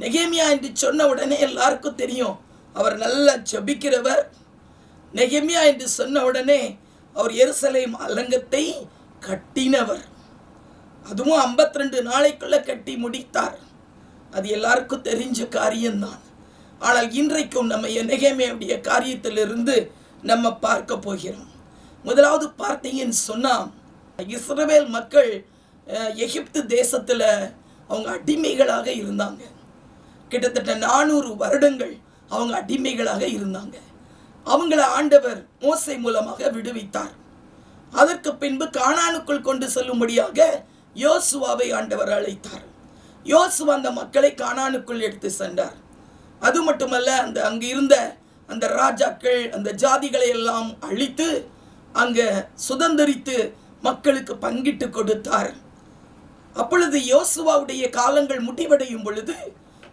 நெகேமியா என்று சொன்ன உடனே எல்லாருக்கும் தெரியும், அவர் நல்லா ஜெபிக்கிறவர். நெகேமியா என்று சொன்ன உடனே அவர் எருசலேம் அலங்கத்தை கட்டினவர். அதுவும் 52 நாளைக்குள்ள கட்டி முடித்தார். அது எல்லாருக்கும் தெரிஞ்ச காரியம்தான். ஆனால் இன்றைக்கும் நம்ம நெகேமியாவுடைய காரியத்திலிருந்து நம்ம பார்க்க போகிறோம். முதலாவது பார்த்தீங்கன்னு சொன்னால், இஸ்ரவேல் மக்கள் எகிப்து தேசத்தில் அவங்க அடிமைகளாக இருந்தாங்க. கிட்டத்தட்ட 400 வருடங்கள் அவங்க அடிமைகளாக இருந்தாங்க. அவங்கள ஆண்டவர் மோசே மூலமாக விடுவித்தார். அதற்கு பின்பு கானானுக்குள் கொண்டு செல்லும்படியாக யோசுவாவை ஆண்டவர் அழைத்தார். யோசுவா அந்த மக்களை கானானுக்குள் எடுத்து சென்றார். அது மட்டுமல்ல, அங்கு இருந்த அந்த ராஜாக்கள் அந்த ஜாதிகளை எல்லாம் அழித்து அங்கே சுதந்திரித்து மக்களுக்கு பங்கிட்டு கொடுத்தார். அப்பொழுது யோசுவாவுடைய காலங்கள் முடிவடையும் பொழுது,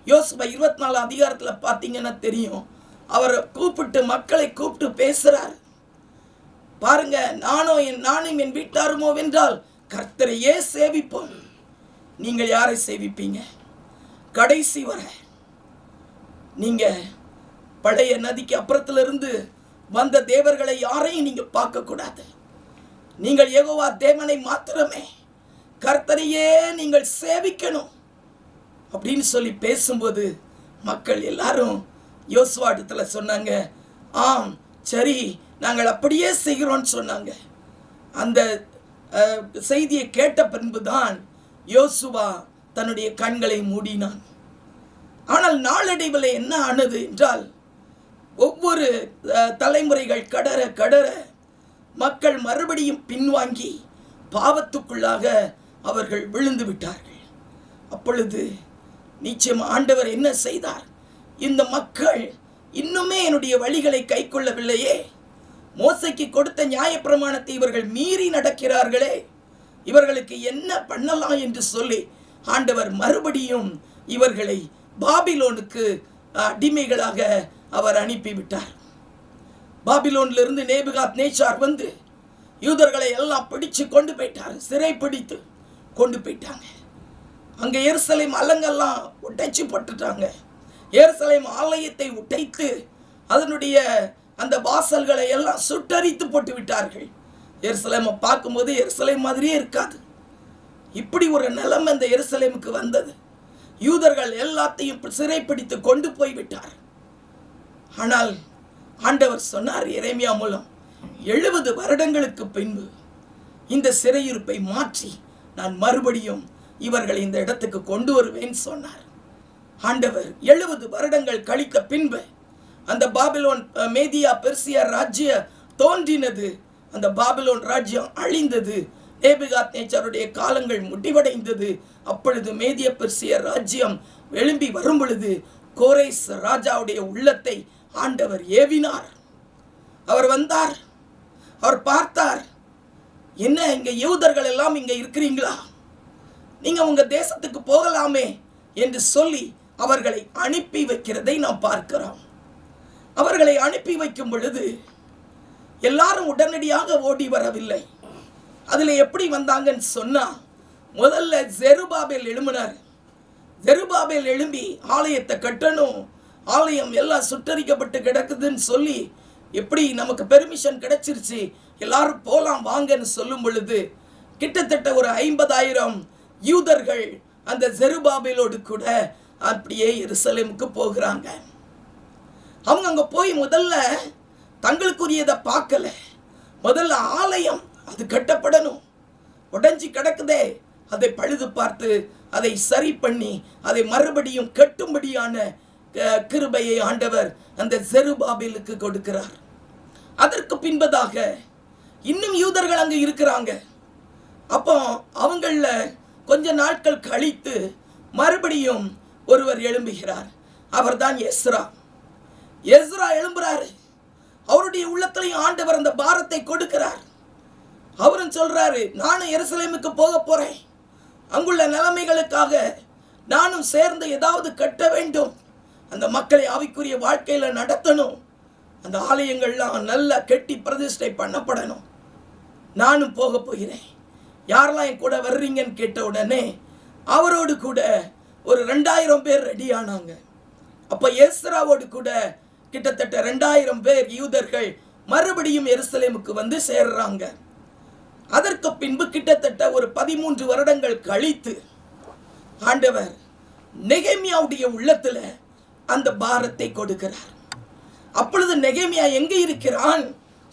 யோசுவா 24 அதிகாரத்தில் பார்த்தீங்கன்னா தெரியும், அவரை கூப்பிட்டு மக்களை கூப்பிட்டு பேசுகிறார். பாருங்க, நானும் என் வீட்டாருமோ வென்றால் கர்த்தரையே சேவிப்போம். நீங்கள் யாரை சேவிப்பீங்க? கடைசி வர நீங்க பழைய நதிக்கு அப்புறத்திலிருந்து வந்த தேவர்களை யாரையும் நீங்க பார்க்க கூடாது. நீங்கள் யெகோவா தேவனை மாத்திரமே, கர்த்தரையே நீங்கள் சேவிக்கணும் அப்படின்னு சொல்லி பேசும்போது மக்கள் எல்லாரும் யோசுவா இடத்துல சொன்னாங்க, ஆம் சரி நாங்கள் அப்படியே செய்கிறோன்னு சொன்னாங்க. அந்த செய்தியை கேட்ட பின்புதான் யோசுவா தன்னுடைய கண்களை மூடினான். ஆனால் நாளடைவில் என்ன ஆனது என்றால், ஒவ்வொரு தலைமுறைகள் கடற கடற மக்கள் மறுபடியும் பின்வாங்கி பாவத்துக்குள்ளாக அவர்கள் விழுந்து விட்டார்கள். அப்பொழுது நிச்சயம் ஆண்டவர் என்ன செய்தார்? இந்த மக்கள் இன்னுமே என்னுடைய வழிகளை கை கொள்ளவில்லையே, மோசைக்கு கொடுத்த நியாயப்பிரமாணத்தை இவர்கள் மீறி நடக்கிறார்களே, இவர்களுக்கு என்ன பண்ணலாம் என்று சொல்லி ஆண்டவர் மறுபடியும் இவர்களை பாபிலோனுக்கு அடிமைகளாக அவர் அனுப்பிவிட்டார். பாபிலோனிலிருந்து நேபுகாத்நேச்சார் வந்து யூதர்களை எல்லாம் பிடிச்சு கொண்டு போயிட்டார். சிறை பிடித்து கொண்டு போயிட்டாங்க. அங்கே எருசலேம் அலங்கெல்லாம் உடைச்சு போட்டுட்டாங்க. எருசலேம் ஆலயத்தை உடைத்து அதனுடைய அந்த வாசல்களை எல்லாம் சுட்டரித்து போட்டு விட்டார்கள். எருசலேமை பார்க்கும்போது எருசலேம் மாதிரியே இருக்காது. இப்படி ஒரு நிலைமை அந்த எருசலேமுக்கு வந்தது. யூதர்கள் எல்லாத்தையும் சிறைப்பிடித்து கொண்டு போய்விட்டார். ஆனால் ஆண்டவர் சொன்னார் எரேமியா மூலம், 70 வருடங்களுக்கு பின்பு இந்த சிறையிருப்பை மாற்றி நான் மறுபடியும் இவர்களை இந்த இடத்துக்கு கொண்டு வருவேன் சொன்னார். ஆண்டவர் 70 வருடங்கள் கழித்த பின்பு அந்த பாபிலோன் மேதியா பெர்சியா ராஜ்யம் தோன்றினது. அந்த பாபிலோன் ராஜ்யம் அழிந்தது. நேபுகாத்நேச்சாருடைய காலங்கள் முடிவடைந்தது. அப்பொழுது மேதிய பெர்சிய ராஜ்யம் எழும்பி வரும் பொழுது கோரேஸ் ராஜாவுடைய உள்ளத்தை ஆண்டவர் ஏவினார். அவர் வந்தார், அவர் பார்த்தார், என்ன இங்க யூதர்கள் எல்லாம் இங்க இருக்கிறீங்களா, நீங்க உங்க தேசத்துக்கு போகலாமே என்று சொல்லி அவர்களை அனுப்பி வைக்கிறதை நாம் பார்க்கிறோம். அவர்களை அனுப்பி வைக்கும் பொழுது எல்லாரும் உடனடியாக ஓடி வரவில்லை. அதில் எப்படி வந்தாங்கன்னு சொன்னா, முதல்ல செருபாபேல் எழும்பினார். செருபாபேல் எழும்பி ஆலயத்தை கட்டணும், ஆலயம் எல்லாம் சுட்டரிக்கப்பட்டு கிடக்குதுன்னு சொல்லி, எப்படி நமக்கு பெர்மிஷன் கிடைச்சிருச்சு எல்லாரும் போலாம் வாங்கன்னு சொல்லும் பொழுது கிட்டத்தட்ட ஒரு 50,000 யூதர்கள் அந்த செருபாபேலோடு கூட அப்படியே எருசலேமுக்கு போகிறாங்க. அவங்க அங்கே போய் முதல்ல தங்களுக்குரியதை பார்க்கல. முதல்ல ஆலயம் அது கட்டப்படணும், உடைஞ்சி கிடக்குதே அதை பழுது பார்த்து அதை சரி பண்ணி அதை மறுபடியும் கட்டும்படியான கிருபையை ஆண்டவர் அந்த செருபாபேலுக்கு கொடுக்கிறார். அதற்கு பின்பதாக இன்னும் யூதர்கள் அங்கே இருக்கிறாங்க. அப்போ அவங்கள கொஞ்ச நாட்கள் கழித்து மறுபடியும் ஒருவர் எழும்புகிறார். அவர்தான் எஸ்ரா. எஸ்ரா எழும்புறாரு. அவருடைய உள்ளத்திலையும் ஆண்டவர் அந்த பாரத்தை கொடுக்கிறார். அவரும் சொல்றாரு, நானும் எருசலேமுக்கு போக போறேன், அங்குள்ள நிலைமைகளுக்காக நானும் சேர்ந்து ஏதாவது கட்ட வேண்டும், அந்த மக்களை ஆவிக்குரிய வாழ்க்கையில நடத்தணும், அந்த ஆலயங்கள்லாம் நல்லா கட்டி பிரதிஷ்டை பண்ணப்படணும், நானும் போக போகிறேன், யாரெல்லாம் என் கூட வர்றீங்கன்னு கேட்ட உடனே அவரோடு கூட ஒரு 2000 பேர் ரெடி ஆனாங்க. அப்போ எஸ்ராவோடு கூட கிட்டத்தட்ட 2000 பேர் யூதர்கள் மறுபடியும் எருசலேமுக்கு வந்து சேர்றாங்க. அதற்கு பின்பு கிட்டத்தட்ட ஒரு 13 வருடங்கள் கழித்து ஆண்டவர் நெகேமியாவுடைய உள்ளத்தில் அந்த பாரத்தை கொடுக்கிறார். அப்பொழுது நெகேமியா எங்கே இருக்கிறான்?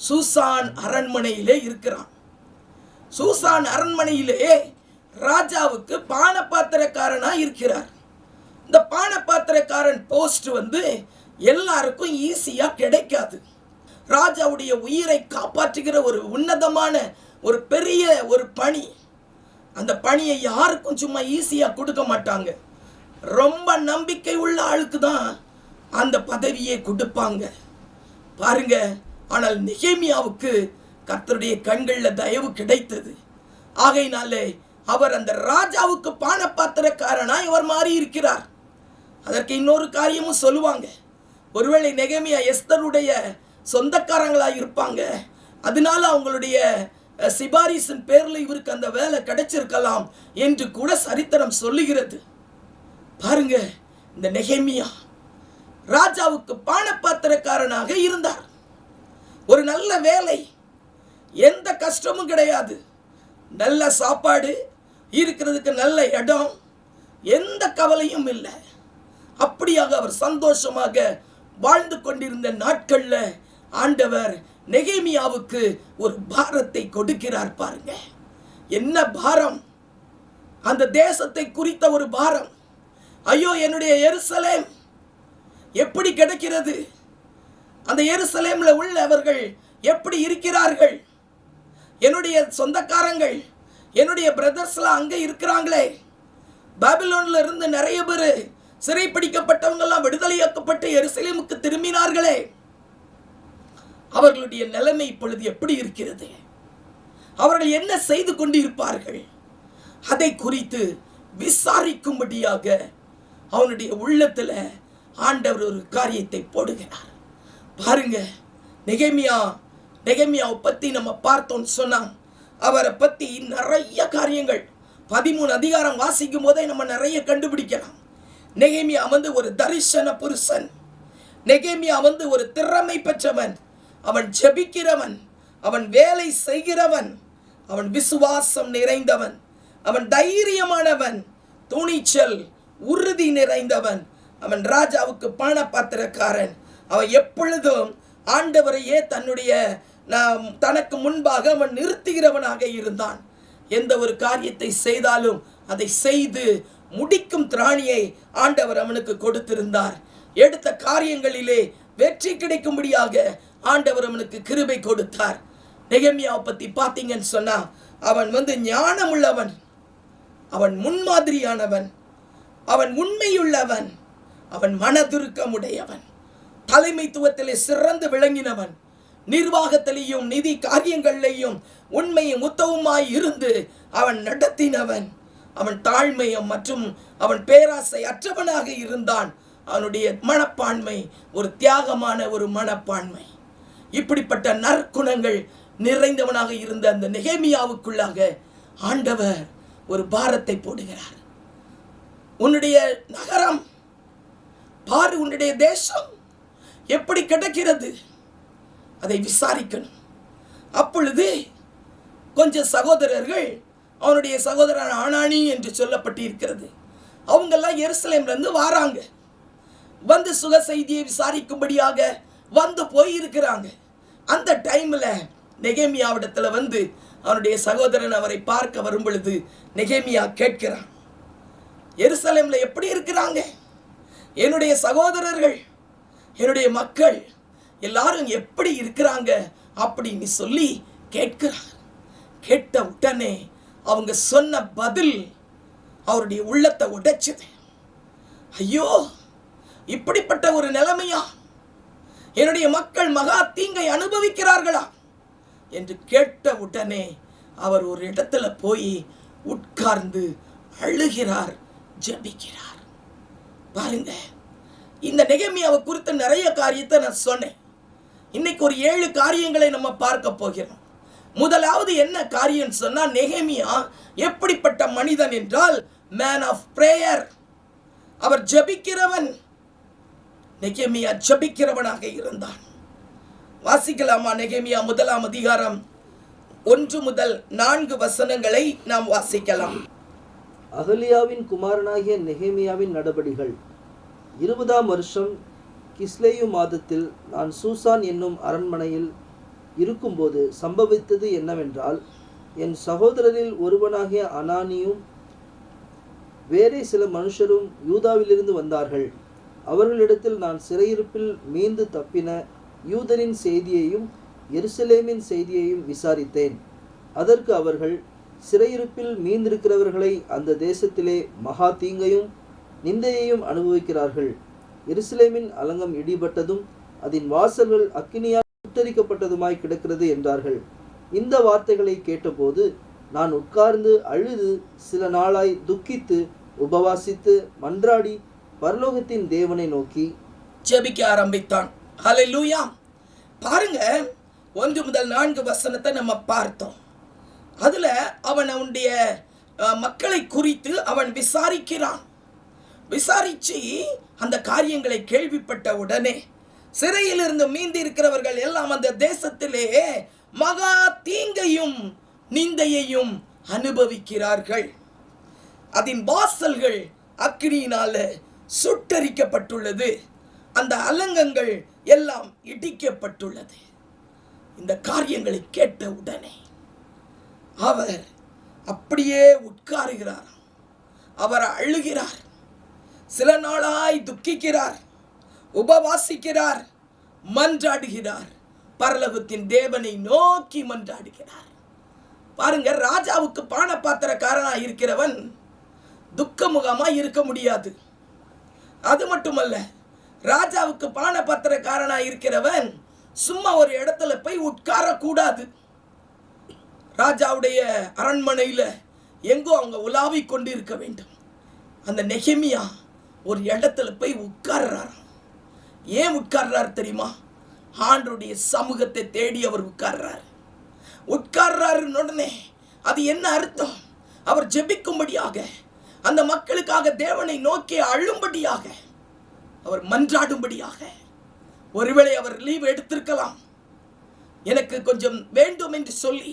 சூசான் அரண்மனையிலே இருக்கிறான். சூசான் அரண்மனையிலே ராஜாவுக்கு பானபாத்திரக்காரனாக இருக்கிறார். இந்த பானபாத்திரக்காரன் போஸ்ட் வந்து எல்லாருக்கும் ஈஸியாக கிடைக்காது. ராஜாவுடைய உயிரை காப்பாற்றுகிற ஒரு உன்னதமான ஒரு பெரிய ஒரு பணி. அந்த பணியை யாருக்கும் சும்மா ஈஸியாக கொடுக்க மாட்டாங்க. ரொம்ப நம்பிக்கை உள்ள ஆளுக்கு தான் அந்த பதவியை கொடுப்பாங்க பாருங்க. ஆனால் நெகேமியாவுக்கு கர்த்தருடைய கண்களில் தயவு கிடைத்தது. ஆகையினாலே அவர் அந்த ராஜாவுக்கு பானபாத்திரக்காரனாய் அவர் மாறி இருக்கிறார். அதற்கு இன்னொரு காரியமும் சொல்லுவாங்க. ஒருவேளை நெகேமியா எஸ்தருடைய சொந்தக்காரங்களாக இருப்பாங்க. அதனால அவங்களுடைய சிபாரிசின் பேரில் இவருக்கு அந்த வேலை கிடைச்சிருக்கலாம் என்று கூட சரித்திரம் சொல்லுகிறது. பாருங்க, இந்த நெகேமியா ராஜாவுக்கு பானபாத்திரக்காரனாக இருந்தார். ஒரு நல்ல வேலை, எந்த கஷ்டமும் கிடையாது, நல்ல சாப்பாடு, இருக்கிறதுக்கு நல்ல இடம், எந்த கவலையும் இல்லை. அப்படியாக அவர் சந்தோஷமாக வாழ்ந்து கொண்டிருந்த நாட்களில் ஆண்டவர் நெகேமியாவுக்கு ஒரு பாரத்தை கொடுக்கிறார். பாருங்க, என்ன பாரம்! அந்த தேசத்தை குறித்த ஒரு பாரம். ஐயோ, என்னுடைய எருசலேம் எப்படி கிடைக்கிறது? அந்த எருசலேம்ல உள்ளவர்கள் எப்படி இருக்கிறார்கள்? என்னுடைய சொந்தக்காரங்கள், என்னுடைய பிரதர்ஸ்லாம் அங்கே இருக்கிறாங்களே. பாபிலோன்ல இருந்து நிறைய பேர் சிறைப்பிடிக்கப்பட்டவங்கெல்லாம் விடுதலையாக்கப்பட்டு எருசலேமுக்கு திரும்பினார்களே. அவர்களுடைய நிலைமை இப்பொழுது எப்படி இருக்கிறது? அவர்கள் என்ன செய்து கொண்டிருப்பார்கள்? அதை குறித்து விசாரிக்கும்படியாக அவனுடைய உள்ளத்துல ஆண்டவர் ஒரு காரியத்தை போடுகிறார். பாருங்க, நெகேமியாவை பற்றி நம்ம பார்த்தோம்னு சொன்னால் அவரை பற்றி நிறைய காரியங்கள் 13 அதிகாரம் வாசிக்கும் போதே நம்ம நிறைய கண்டுபிடிக்கலாம். நெகேமியா வந்து ஒரு தரிசன புருஷன். நெகேமியா வந்து ஒரு திறமை பெற்றவன். அவன் ஜெபிக்கிறவன், அவன் வேலை செய்கிறவன், அவன் விசுவாசம் நிறைந்தவன், அவன் தைரியமானவன், துணிச்சல் உறுதி நிறைந்தவன், அவன் ராஜாவுக்கு பானபாத்திரக்காரன். அவன் எப்பொழுதும் ஆண்டவரையே தனக்கு முன்பாக அவன் நிறுத்துகிறவனாக இருந்தான். எந்த ஒரு காரியத்தை செய்தாலும் அதை செய்து முடிக்கும் திராணியை ஆண்டவர் அவனுக்கு கொடுத்திருந்தார். எடுத்த காரியங்களிலே வெற்றி கிடைக்கும்படியாக ஆண்டவர் அவனுக்கு கிருபை கொடுத்தார். நெகேமியாவை பற்றி பார்த்தீங்கன்னு சொன்னா அவன் வந்து ஞானம் உள்ளவன், அவன் முன்மாதிரியானவன், அவன் உண்மையுள்ளவன், அவன் மனதுருக்கமுடையவன், தலைமைத்துவத்திலே சிறந்து விளங்கினவன், நிர்வாகத்திலேயும் நிதி காரியங்களிலேயும் உண்மையும் உத்தவமாய் இருந்து அவன் நடத்தினவன். அவன் தாழ்மையும் மற்றும் அவன் பேராசை அற்றவனாக இருந்தான். அவனுடைய மனப்பான்மை ஒரு தியாகமான ஒரு மனப்பான்மை. இப்படிப்பட்ட நற்குணங்கள் நிறைந்தவனாக இருந்த அந்த நெகேமியாவுக்குள்ளாக ஆண்டவர் ஒரு பாரத்தை போடுகிறார். உன்னுடைய நகரம் பாரு, உன்னுடைய தேசம் எப்படி கிடைக்கிறது, அதை விசாரிக்கணும். அப்பொழுது கொஞ்சம் சகோதரர்கள், அவனுடைய சகோதரன் ஆனானி என்று சொல்லப்பட்டு இருக்கிறது, அவங்கெல்லாம் எருசலேம்லேருந்து வாராங்க. வந்து சுக செய்தியை விசாரிக்கும்படியாக வந்து போயிருக்கிறாங்க. அந்த டைமில் நெகேமியாவிடத்தில் வந்து அவனுடைய சகோதரன் அவரை பார்க்க வரும் பொழுது நெகேமியா கேட்கிறான், எருசலேமில் எப்படி இருக்கிறாங்க என்னுடைய சகோதரர்கள், என்னுடைய மக்கள் எல்லாரும் எப்படி இருக்கிறாங்க அப்படின்னு சொல்லி கேட்கிறார். கேட்ட உடனே அவங்க சொன்ன பதில் அவருடைய உள்ளத்தை உடைச்சது. ஐயோ, இப்படிப்பட்ட ஒரு நிலைமையா? என்னுடைய மக்கள் மகா தீங்கை அனுபவிக்கிறார்களா என்று கேட்ட உடனே அவர் ஒரு இடத்துல போய் உட்கார்ந்து அழுகிறார், ஜெபிக்கிறார். பாருங்க, இந்த நெகேமியாவை குறித்த நிறைய காரியத்தை நான் சொன்னேன். இன்னைக்கு ஒரு 7 காரியங்களை நம்ம பார்க்க போகிறோம். முதலாவது என்ன காரியம் சொன்னா, நெகேமியா எப்படிப்பட்ட மனிதன் என்றால் மேன் ஆஃப் பிரேயர். அவர் ஜெபிக்கிறவன். நெகேமியா ஜெபிக்கிறவனாக இருந்தான். வாசிக்கலாமா? நெகேமியா 1 அதிகாரம் 1 முதல் 4 வசனங்களை நாம் வாசிக்கலாம். அகலியாவின் குமாரனாகிய நெகேமியாவின் நடபடிகள். 20ஆம் வருஷம் கிஸ்லேயு மாதத்தில் நான் சூசான் என்னும் அரண்மனையில் இருக்கும்போது சம்பவித்தது என்னவென்றால், என் சகோதரரில் ஒருவனாகிய அனானியும் வேறே சில மனுஷரும் யூதாவிலிருந்து வந்தார்கள். அவர்களிடத்தில் நான் சிறையிருப்பில் மீண்டு தப்பின யூதரின் செய்தியையும் எருசலேமின் செய்தியையும் விசாரித்தேன். அதற்கு அவர்கள், சிறையிருப்பில் மீந்திருக்கிறவர்களை அந்த தேசத்திலே மகா தீங்கையும் நிந்தையையும் அனுபவிக்கிறார்கள். எருசலேமின் அலங்கம் இடிபட்டதும் அதன் வாசல்கள் அக்கினியால் சுட்டரிக்கப்பட்டதுமாய் கிடக்கிறது என்றார்கள். இந்த வார்த்தைகளை கேட்டபோது நான் உட்கார்ந்து அழுது சில நாளாய் துக்கித்து உபவாசித்து மன்றாடி பரலோகத்தின் தேவனை நோக்கி ஜெபிக்க ஆரம்பித்தான். ஹல்லேலூயா! பாருங்க, 1 முதல் 4 வசனத்தை நம்ம பார்த்தோம். அதுல அவன் அவனுடைய மக்களை குறித்து அவன் விசாரிக்கிறான். விசாரிச்சு அந்த காரியங்களை கேள்விப்பட்ட உடனே சிறையிலிருந்து மீண்டு இருக்கிறவர்கள் எல்லாம் அந்த தேசத்திலே மகா தீங்கையும் நிந்தையையும் அனுபவிக்கிறார்கள். அதன் வாசல்கள் அக்கினியினால சுட்டரிக்கப்பட்டுள்ளது. அந்த அலங்கங்கள் எல்லாம் இடிக்கப்பட்டுள்ளது. இந்த காரியங்களை கேட்ட உடனே அவர் அப்படியே உட்காருகிறார். அவர் அழுகிறார். சில நாளாய் துக்கிக்கிறார், உபவாசிக்கிறார், மன்றாடுகிறார். பரலோகத்தின் தேவனை நோக்கி மன்றாடுகிறார். பாருங்க, ராஜாவுக்கு பானபாத்திரக்காரனா இருக்கிறவன் துக்கமுகமா இருக்க முடியாது. அது மட்டுமல்ல, ராஜாவுக்கு பானபாத்திரக்காரனா இருக்கிறவன் சும்மா ஒரு இடத்துல போய் உட்கார கூடாது. ராஜாவுடைய அரண்மனையில எங்கோ அவங்க உலாவி கொண்டு இருக்க வேண்டும். அந்த நெகேமியா ஒரு இடத்துல போய் உட்கார்றாராம். ஏன் உட்கார்றார் தெரியுமா? ஆண்டவருடைய சமூகத்தை தேடி அவர் உட்கார்றாருன்னு உடனே அது என்ன அர்த்தம்? அவர் ஜெபிக்கும்படியாக, அந்த மக்களுக்காக தேவனை நோக்கி அழும்படியாக, அவர் மன்றாடும்படியாக. ஒருவேளை அவர் லீவ் எடுத்திருக்கலாம். எனக்கு கொஞ்சம் வேண்டும் என்று சொல்லி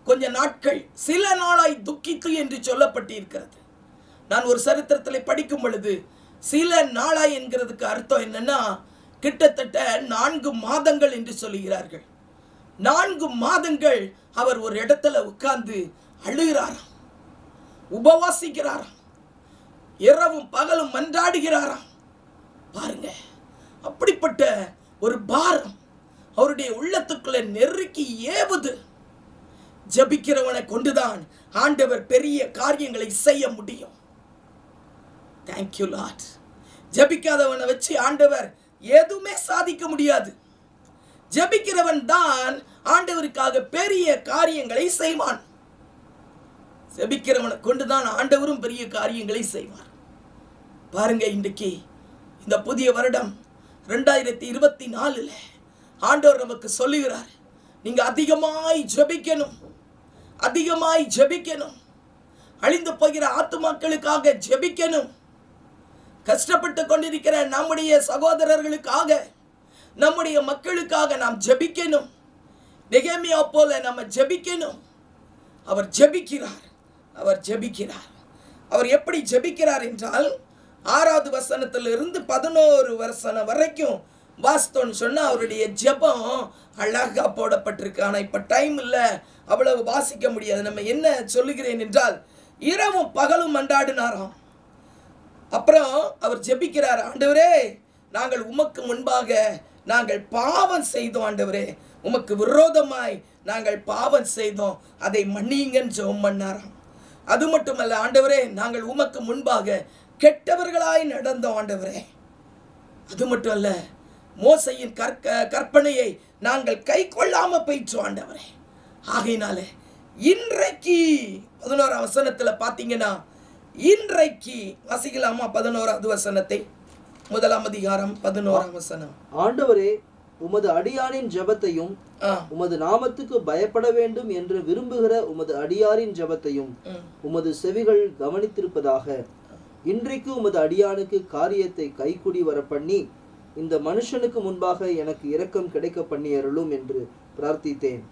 கொஞ்ச நாட்கள், சில நாளாய் துக்கித்து என்று சொல்லப்பட்டிருக்கிறது. நான் ஒரு சரித்திரத்தில் படிக்கும் பொழுது சில நாளாய் என்கிறதுக்கு அர்த்தம் என்னன்னா, கிட்டத்தட்ட 4 மாதங்கள் என்று சொல்லுகிறார்கள். 4 மாதங்கள் அவர் ஒரு இடத்துல உட்கார்ந்து அழுகிறாராம், உபவாசிக்கிறாராம், இரவும் பகலும் மன்றாடுகிறாராம். பாருங்க, அப்படிப்பட்ட ஒரு பாரம் அவருடைய உள்ளத்துக்குள்ள நெருக்கி ஏவுது. ஜெபிக்கிறவனை கொண்டுதான் ஆண்டவர் பெரிய காரியங்களை செய்ய முடியும். Thank you Lord. ஜெபிக்காதவனை வச்சு ஆண்டவர் எதுவுமே சாதிக்க முடியாது. ஜெபிக்கிறவன் தான் ஆண்டவருக்காக பெரிய காரியங்களை செய்வான். ஜெபிக்கிறவனை கொண்டுதான் ஆண்டவரும் பெரிய காரியங்களை செய்வார். பாருங்க, இன்றைக்கு இந்த புதிய வருடம் 2024 ஆண்டவர் நமக்கு சொல்லுகிறார், நீங்க அதிகமாய் ஜெபிக்கணும், அதிகமாய் ஜெபிக்கணும். அழிந்து போகிற ஆத்துமாக்களுக்காக ஜெபிக்கணும். கஷ்டப்பட்டு கொண்டிருக்கிற நம்முடைய சகோதரர்களுக்காக, நம்முடைய மக்களுக்காக நாம் ஜெபிக்கணும். நெகேமியா போல நம்ம ஜெபிக்கணும். அவர் ஜெபிக்கிறார். அவர் எப்படி ஜெபிக்கிறார் என்றால், 6வது வசனத்திலிருந்து 11 வசனம் வரைக்கும் வாஸ்தோன்னு சொன்னால் அவருடைய ஜெபம் அழகாக போடப்பட்டிருக்கு. ஆனால் இப்போ டைம் இல்லை, அவ்வளவு வாசிக்க முடியாது. நம்ம என்ன சொல்லுகிறேன் என்றால், இரவும் பகலும் மன்றாடினாராம். அப்புறம் அவர் ஜெபிக்கிறார், ஆண்டவரே, நாங்கள் உமக்கு முன்பாக நாங்கள் பாவம் செய்தோம். ஆண்டவரே, உமக்கு விரோதமாய் நாங்கள் பாவம் செய்தோம், அதை மன்னியுங்கன்னு ஜெபம் பண்ணாராம். அது மட்டுமல்ல, ஆண்டவரே, நாங்கள் உமக்கு முன்பாக கெட்டவர்களாய் நடந்தோம். ஆண்டவரே, அது மட்டும் அல்ல, மோசையின் கற்பனையை நாங்கள் கை கொள்ளாம போயிட்டோம். ஆண்டவரே, ஆகையினால இன்றைக்கு 11ஆம் வசனத்தில் பார்த்தீங்கன்னா, இன்றைக்கு வாசிக்கலாமா? 11வது வசனத்தை, 1ஆம் அதிகாரம் 11ஆம் வசனம். ஆண்டவரே, உமது அடியாரின் ஜெபத்தையும் உமது நாமத்துக்கு பயப்பட வேண்டும் என்று விரும்புகிற உமது அடியாரின் ஜெபத்தையும் உமது செவிகள் கவனித்திருப்பதாக. இன்றைக்கு உமது அடியானுக்கு காரியத்தை கைக்கூடி வர பண்ணி இந்த மனுஷனுக்கு முன்பாக எனக்கு இரக்கம் கிடைக்க பண்ணி அருளும் என்று பிரார்த்தித்தேன்.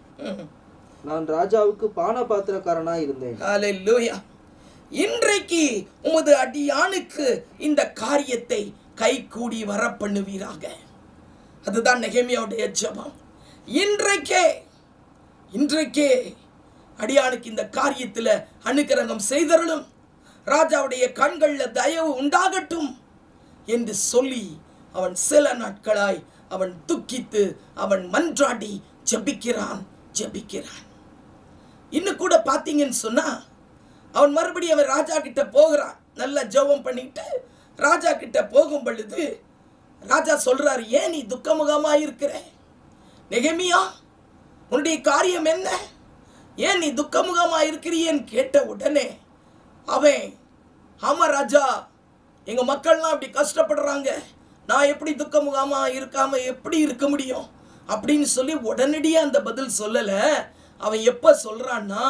நான் ராஜாவுக்கு பான பாத்திரக்காரனாய் இருந்தேன். ஹல்லேலூயா. இன்றைக்கு உமது அடியானுக்கு இந்த காரியத்தை கைகூடி வர பண்ணுவீராக. அதுதான் நெகேமியாவுடைய ஜெபம். இன்றைக்கே அடியானுக்கு இந்த காரியத்தில் அனுக்கிரகம் செய்தருளும், ராஜாவுடைய கண்களில் தயவு உண்டாகட்டும் என்று சொல்லி அவன் சில நாட்களாய் அவன் துக்கித்து அவன் மன்றாடி ஜெபிக்கிறான். இன்னும் கூட பார்த்தீங்கன்னு சொன்னா அவன் மறுபடியும் அவன் ராஜா கிட்ட போகிறான். நல்ல ஜெபம் பண்ணிட்டு ராஜா கிட்ட போகும் பொழுது ராஜா சொல்றாரு, ஏன் நீ துக்கமுகமாக இருக்கிற நெகேமியா, உன்னுடைய காரியம் என்ன, ஏன் நீ துக்கமுகமாக இருக்கிறியன்னு கேட்ட உடனே அவன், ஆமா ராஜா, எங்க மக்கள்லாம் அப்படி கஷ்டப்படுறாங்க, நான் எப்படி துக்கமுகமாக இருக்காம எப்படி இருக்க முடியும் அப்படின்னு சொல்லி உடனடியாக அந்த பதில் சொல்லலை. அவன் எப்போ சொல்றான்னா,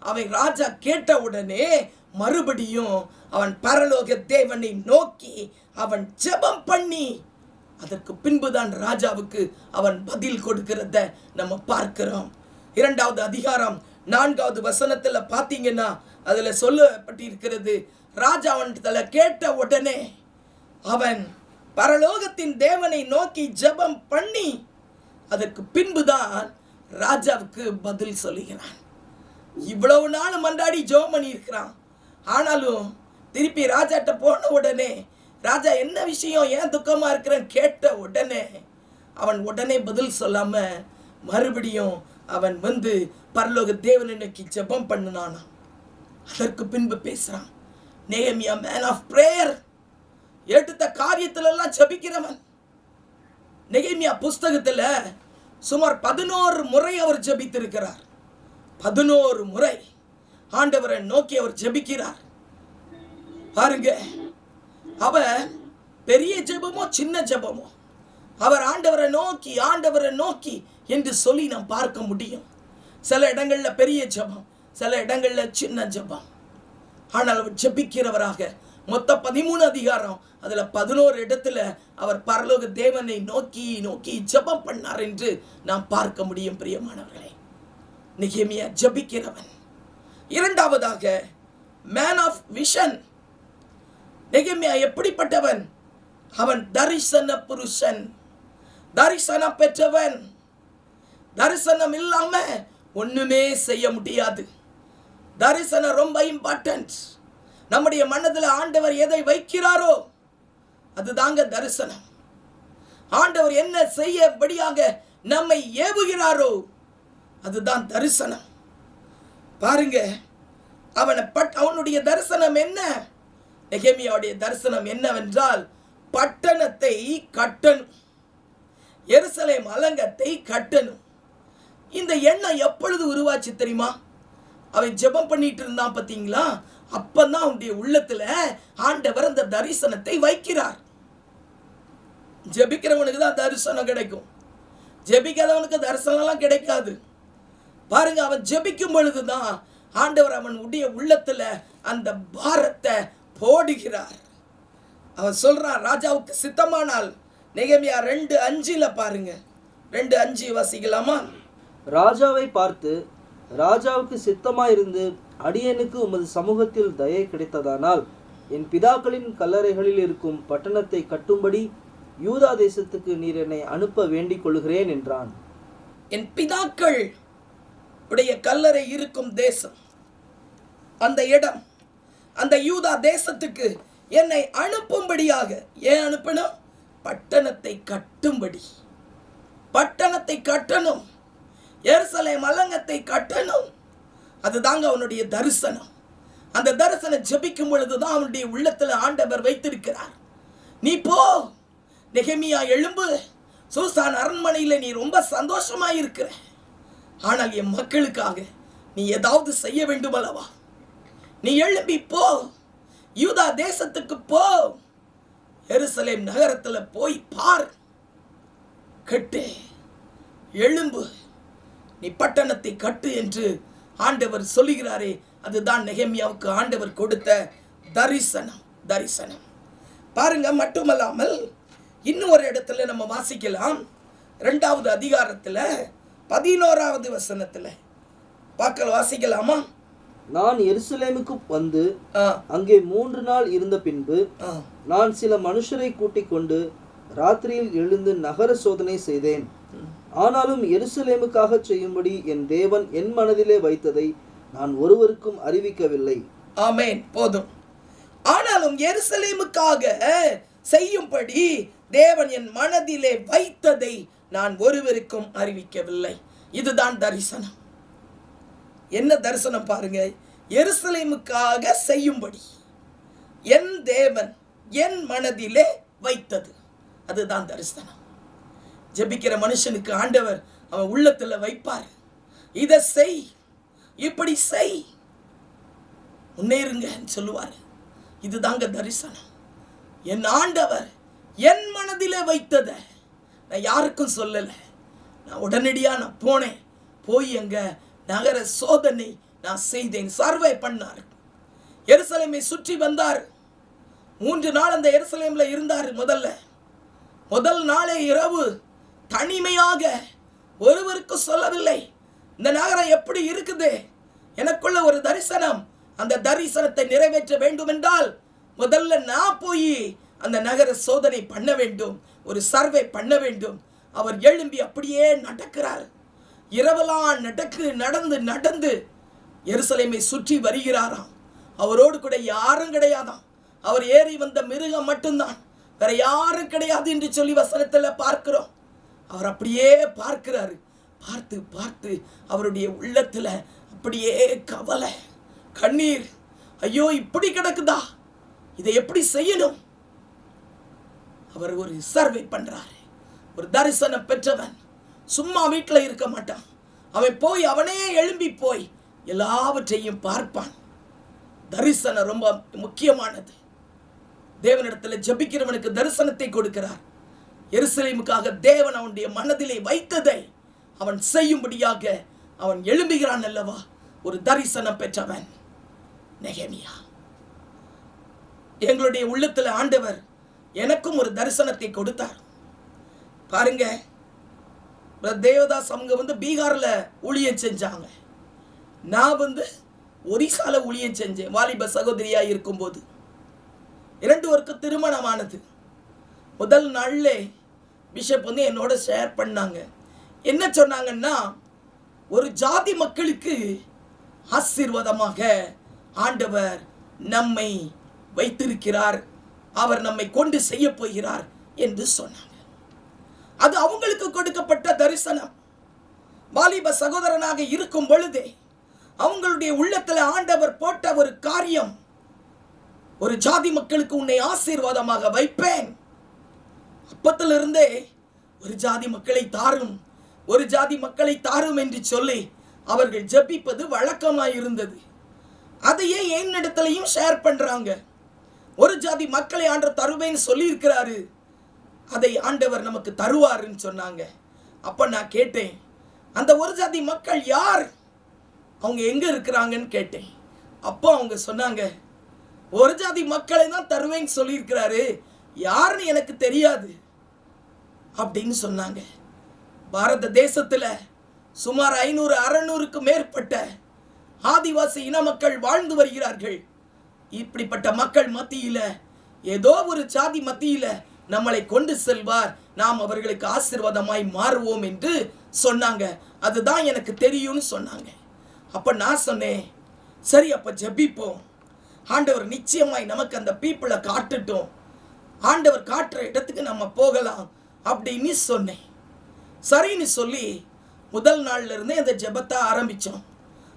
அவன் ராஜா கேட்ட உடனே மறுபடியும் அவன் பரலோக தேவனை நோக்கி அவன் ஜெபம் பண்ணி அதற்கு பின்புதான் ராஜாவுக்கு அவன் பதில் கொடுக்கிறத நம்ம பார்க்கிறோம். 2வது அதிகாரம் 4வது வசனத்துல பார்த்தீங்கன்னா அதுல சொல்லப்பட்டிருக்கிறது, ராஜா அவன்ல கேட்ட உடனே அவன் பரலோகத்தின் தேவனை நோக்கி ஜெபம் பண்ணி அதற்கு பின்புதான் ராஜாவுக்கு பதில் சொல்லுகிறான். இவ்வளவு நாள் மன்றாடி ஜெபம் பண்ணி இருக்கிறான். ஆனாலும் திருப்பி ராஜாட்ட போன உடனே ராஜா என்ன விஷயம், ஏன் துக்கமா இருக்கிறேன்னு கேட்ட உடனே அவன் உடனே பதில் சொல்லாம மறுபடியும் அவன் வந்து பரலோக தேவனை நோக்கி ஜெபம் பண்ணினானா. அதற்கு பின்பு பேசுறான், நெகேமியா மேன் ஆஃப் பிரேயர், எடுத்த காரியத்துல எல்லாம் ஜெபிக்கிறவன். நெகேமியா புஸ்தகத்துல சுமார் 11 முறை அவர் ஜெபித்திருக்கிறார். 11 முறை ஆண்டவரை நோக்கி அவர் ஜெபிக்கிறார். பாருங்க, அவர் பெரிய ஜெபமோ சின்ன ஜெபமோ அவர் ஆண்டவரை நோக்கி என்று சொல்லி நாம் பார்க்க முடியும். சில இடங்கள்ல பெரிய ஜெபம், சில இடங்கள்ல சின்ன ஜெபம். ஆனால் அவர் ஜெபிக்கிறவராக மொத்தம் 13 அதிகாரம், அதுல 11 இடத்துல அவர் பரலோக தேவனை நோக்கி ஜெபம் பண்ணார் என்று நாம் பார்க்க முடியும். பிரியமானவர்களே, நெகேமியா ஜெபிக்கிறவன். 2வதாக மேன் ஆஃப் விஷன். நெகேமியா எப்படிப்பட்டவன்? அவன் தரிசன புருஷன், தரிசனம் பெற்றவன். தரிசனம் இல்லாம ஒண்ணுமே செய்ய முடியாது. தரிசனம் ரொம்ப இம்பார்ட்டன்ட். நம்முடைய மனதில் ஆண்டவர் எதை வைக்கிறாரோ அதுதாங்க தரிசனம். ஆண்டவர் என்ன செய்யபடியாக நம்மை ஏவுகிறாரோ அதுதான் தரிசனம். பாருங்க, அவனுடைய தரிசனம் என்ன? நெகேமியாவுடைய தரிசனம் என்னவென்றால், பட்டணத்தை கட்டணும், எருசலேம் அலங்கத்தை கட்டணும். இந்த எண்ணம் எப்பொழுது உருவாச்சு தெரியுமா? அவன் ஜெபம் பண்ணிட்டு இருந்தான் பார்த்தீங்களா, அப்பதான் அவனுடைய உள்ளத்துல ஆண்டவர் அந்த தரிசனத்தை வைக்கிறார். ஜெபிக்கிறவனுக்கு தான் தரிசனம் கிடைக்கும், ஜெபிக்காதவனுக்கு தரிசனம்லாம் கிடைக்காது. பாருங்க, அவன் ஜெபிக்கும் பொழுதுதான் ஆண்டவர் அவனுடைய உள்ளத்துல அந்த பாரத்தை போடுகிறார். அவன் சொல்றான், ராஜாவுக்கு சித்தமானால். நெகேமியா 2:5 பாருங்க, 2:5 வாசிக்கலாமா? ராஜாவை பார்த்து, ராஜாவுக்கு சித்தமாயிருந்து அடியனுக்கு உமது சமூகத்தில் தயை கிடைத்ததானால் என் பிதாக்களின் கல்லறைகளில் இருக்கும் பட்டணத்தை கட்டும்படி யூதா தேசத்துக்கு நீர் என்னை அனுப்ப வேண்டிக் கொள்கிறேன் என்றான். என் பிதாக்கள் உடைய கல்லறை இருக்கும் தேசம், அந்த இடம், அந்த யூதா தேசத்துக்கு என்னை அனுப்பும்படியாக. ஏன் அனுப்பணும்? பட்டணத்தை கட்டும்படி. பட்டணத்தை கட்டணும், எருசலேம் அலங்கத்தை கட்டணும். அதுதாங்க அவனுடைய தரிசனம். அந்த தரிசனம் ஜெபிக்கும் பொழுதுதான் அவனுடைய உள்ளத்துல ஆண்டவர் வைத்திருக்கிறார். நீ போ நெகேமியா, எழும்பு, சூசான் அரண்மனையில நீ ரொம்ப சந்தோஷமா இருக்கிற, ஆனால் என் மக்களுக்காக நீ ஏதாவது செய்ய வேண்டும் அல்லவா? நீ எழும்பி போ, யூதா தேசத்துக்கு போ, எருசலேம் நகரத்துல போய் பார், கட்டு, எழும்பு, நீ பட்டணத்தை கட்டு என்று ஆண்டவர் சொல்லுகிறாரே. அதுதான் நெகேமியாவுக்கு ஆண்டவர் கொடுத்த தரிசனம். தரிசனம். பாருங்க, மட்டுமல்லாமல் இன்னும் ஒரு இடத்துல நம்ம வாசிக்கலாம். 2வது அதிகாரத்தில் 11வது வசனத்தில் வாசிக்கலாமா? நான் எருசலேமுக்கு வந்து அங்கே 3 நாள் இருந்த பின்பு நான் சில மனுஷரை கூட்டிக் கொண்டு ராத்திரியில் எழுந்து நகர சோதனை செய்தேன். ஆனாலும் எருசலேமுக்காக செய்யும்படி என் தேவன் என் மனதிலே வைத்ததை நான் ஒருவருக்கும் அறிவிக்கவில்லை. ஆமென். போதும். ஆனாலும் எருசலேமுக்காக செய்யும்படி தேவன் என் மனதிலே வைத்ததை நான் ஒருவருக்கும் அறிவிக்கவில்லை. இதுதான் தரிசனம். என்ன தரிசனம் பாருங்க. எருசலேமுக்காக செய்யும்படி என் தேவன் என் மனதிலே வைத்தது, அதுதான் தரிசனம். ஜெபிக்கிற மனுஷனுக்கு ஆண்டவர் அவன் உள்ளத்துல வைப்பார். இதை செய், இப்படி செய், முன்னேறுங்க சொல்லுவார். இதுதாங்க தரிசனம். என் ஆண்டவர் என் மனதிலே வைத்ததை நான் யாருக்கும் சொல்லலை. நான் உடனடியாக நான் போனேன். போய் எங்க நகர சோதனை நான் செய்தேன். சர்வே பண்ணார். எருசலேமை சுற்றி வந்தார். 3 நாள் அந்த எருசலேம்ல இருந்தார். முதல் நாளே இரவு தனிமையாக, ஒருவருக்கு சொல்லவில்லை. இந்த நகரம் எப்படி இருக்குது, எனக்குள்ள ஒரு தரிசனம். அந்த தரிசனத்தை நிறைவேற்ற வேண்டும் என்றால் முதல்ல நான் போய் அந்த நகர சோதனை பண்ண வேண்டும், ஒரு சர்வே பண்ண வேண்டும். அவர் எழும்பி அப்படியே நடக்கிறார். இரவெல்லாம் நடந்து எருசலேமை சுற்றி வருகிறாராம். அவரோடு கூட யாரும் கிடையாதாம். அவர் ஏறி வந்த மிருகம் மட்டும்தான், வேற யாரும் கிடையாது என்று சொல்லி வசனத்தில் பார்க்கிறோம். அவர் அப்படியே பார்க்கிறாரு. பார்த்து அவருடைய உள்ளத்துல அப்படியே கவலை, கண்ணீர். ஐயோ, இப்படி கிடக்குதா, இதை எப்படி செய்யணும்? அவர் ஒரு சர்வே பண்றாரு. ஒரு தரிசனம் பெற்றவன் சும்மா வீட்டில் இருக்க மாட்டான். அவனே எழும்பி போய் எல்லாவற்றையும் பார்ப்பான். தரிசனம் ரொம்ப முக்கியமானது. தேவனிடத்தில் ஜெபிக்கிறவனுக்கு தரிசனத்தை கொடுக்கிறார். எருசலேமுக்காக தேவன் அவனுடைய மனதிலே வைத்ததை அவன் செய்யும்படியாக அவன் எழும்புகிறான் அல்லவா, ஒரு தரிசனம் பெற்றவன். நெகேமியா, எங்களுடைய உள்ளத்தில் ஆண்டவர் எனக்கும் ஒரு தரிசனத்தை கொடுத்தார். பாருங்க, தேவதாஸ் அவங்க பீகார்ல ஊழியம் செஞ்சாங்க. நான் ஒரிசால ஊழியம் செஞ்சேன். வாலிப சகோதரியா இருக்கும்போது 2 பேருக்கு திருமணமானது. முதல் நாள்ல பிஷப் என்னோட ஷேர் பண்ணாங்க. என்ன சொன்னாங்கன்னா, ஒரு ஜாதி மக்களுக்கு ஆசீர்வாதமாக ஆண்டவர் நம்மை வைத்திருக்கிறார், அவர் நம்மை கொண்டு செய்ய போகிறார் என்று சொன்னாங்க. அது அவங்களுக்கு கொடுக்கப்பட்ட தரிசனம். வாலிப சகோதரனாக இருக்கும் பொழுதே அவங்களுடைய உள்ளத்தில் ஆண்டவர் போட்ட ஒரு காரியம், ஒரு ஜாதி மக்களுக்கு உன்னை ஆசீர்வாதமாக வைப்பேன். அப்பத்திலிருந்தே ஒரு ஜாதி மக்களை தாரும் என்று சொல்லி அவர்கள் ஜெபிப்பது வழக்கமாய் இருந்தது. அதையே என்னிடத்திலையும் ஷேர் பண்றாங்க. ஒரு ஜாதி மக்களை ஆண்டவர் தருவேன்னு சொல்லி இருக்கிறாரு, அதை ஆண்டவர் நமக்கு தருவாருன்னு சொன்னாங்க. அப்ப நான் கேட்டேன், அந்த ஒரு ஜாதி மக்கள் யார், அவங்க எங்க இருக்கிறாங்கன்னு கேட்டேன். அப்போ அவங்க சொன்னாங்க, ஒரு ஜாதி மக்களை தான் தருவேன்னு சொல்லியிருக்கிறாரு, யாருன்னு எனக்கு தெரியாது அப்படின்னு சொன்னாங்க. பாரத தேசத்துல சுமார் 500-600க்கு மேற்பட்ட ஆதிவாசி இன மக்கள் வாழ்ந்து வருகிறார்கள். இப்படிப்பட்ட மக்கள் மத்தியில ஏதோ ஒரு ஜாதி மத்தியில நம்மளை கொண்டு செல்வார், நாம் அவர்களுக்கு ஆசீர்வாதமாய் மாறுவோம் என்று சொன்னாங்க. அதுதான் எனக்கு தெரியும்னு சொன்னாங்க. அப்ப நான் சொன்னேன், சரி அப்ப ஜெபிப்போம், ஆண்டவர் நிச்சயமாய் நமக்கு அந்த பீப்புளை காட்டட்டும், ஆண்டவர் காட்டுற இடத்துக்கு நம்ம போகலாம் அப்படின்னு சொன்னேன். சரின்னு சொல்லி முதல் நாள்ல இருந்தே அந்த ஜெபத்தை ஆரம்பிச்சோம்.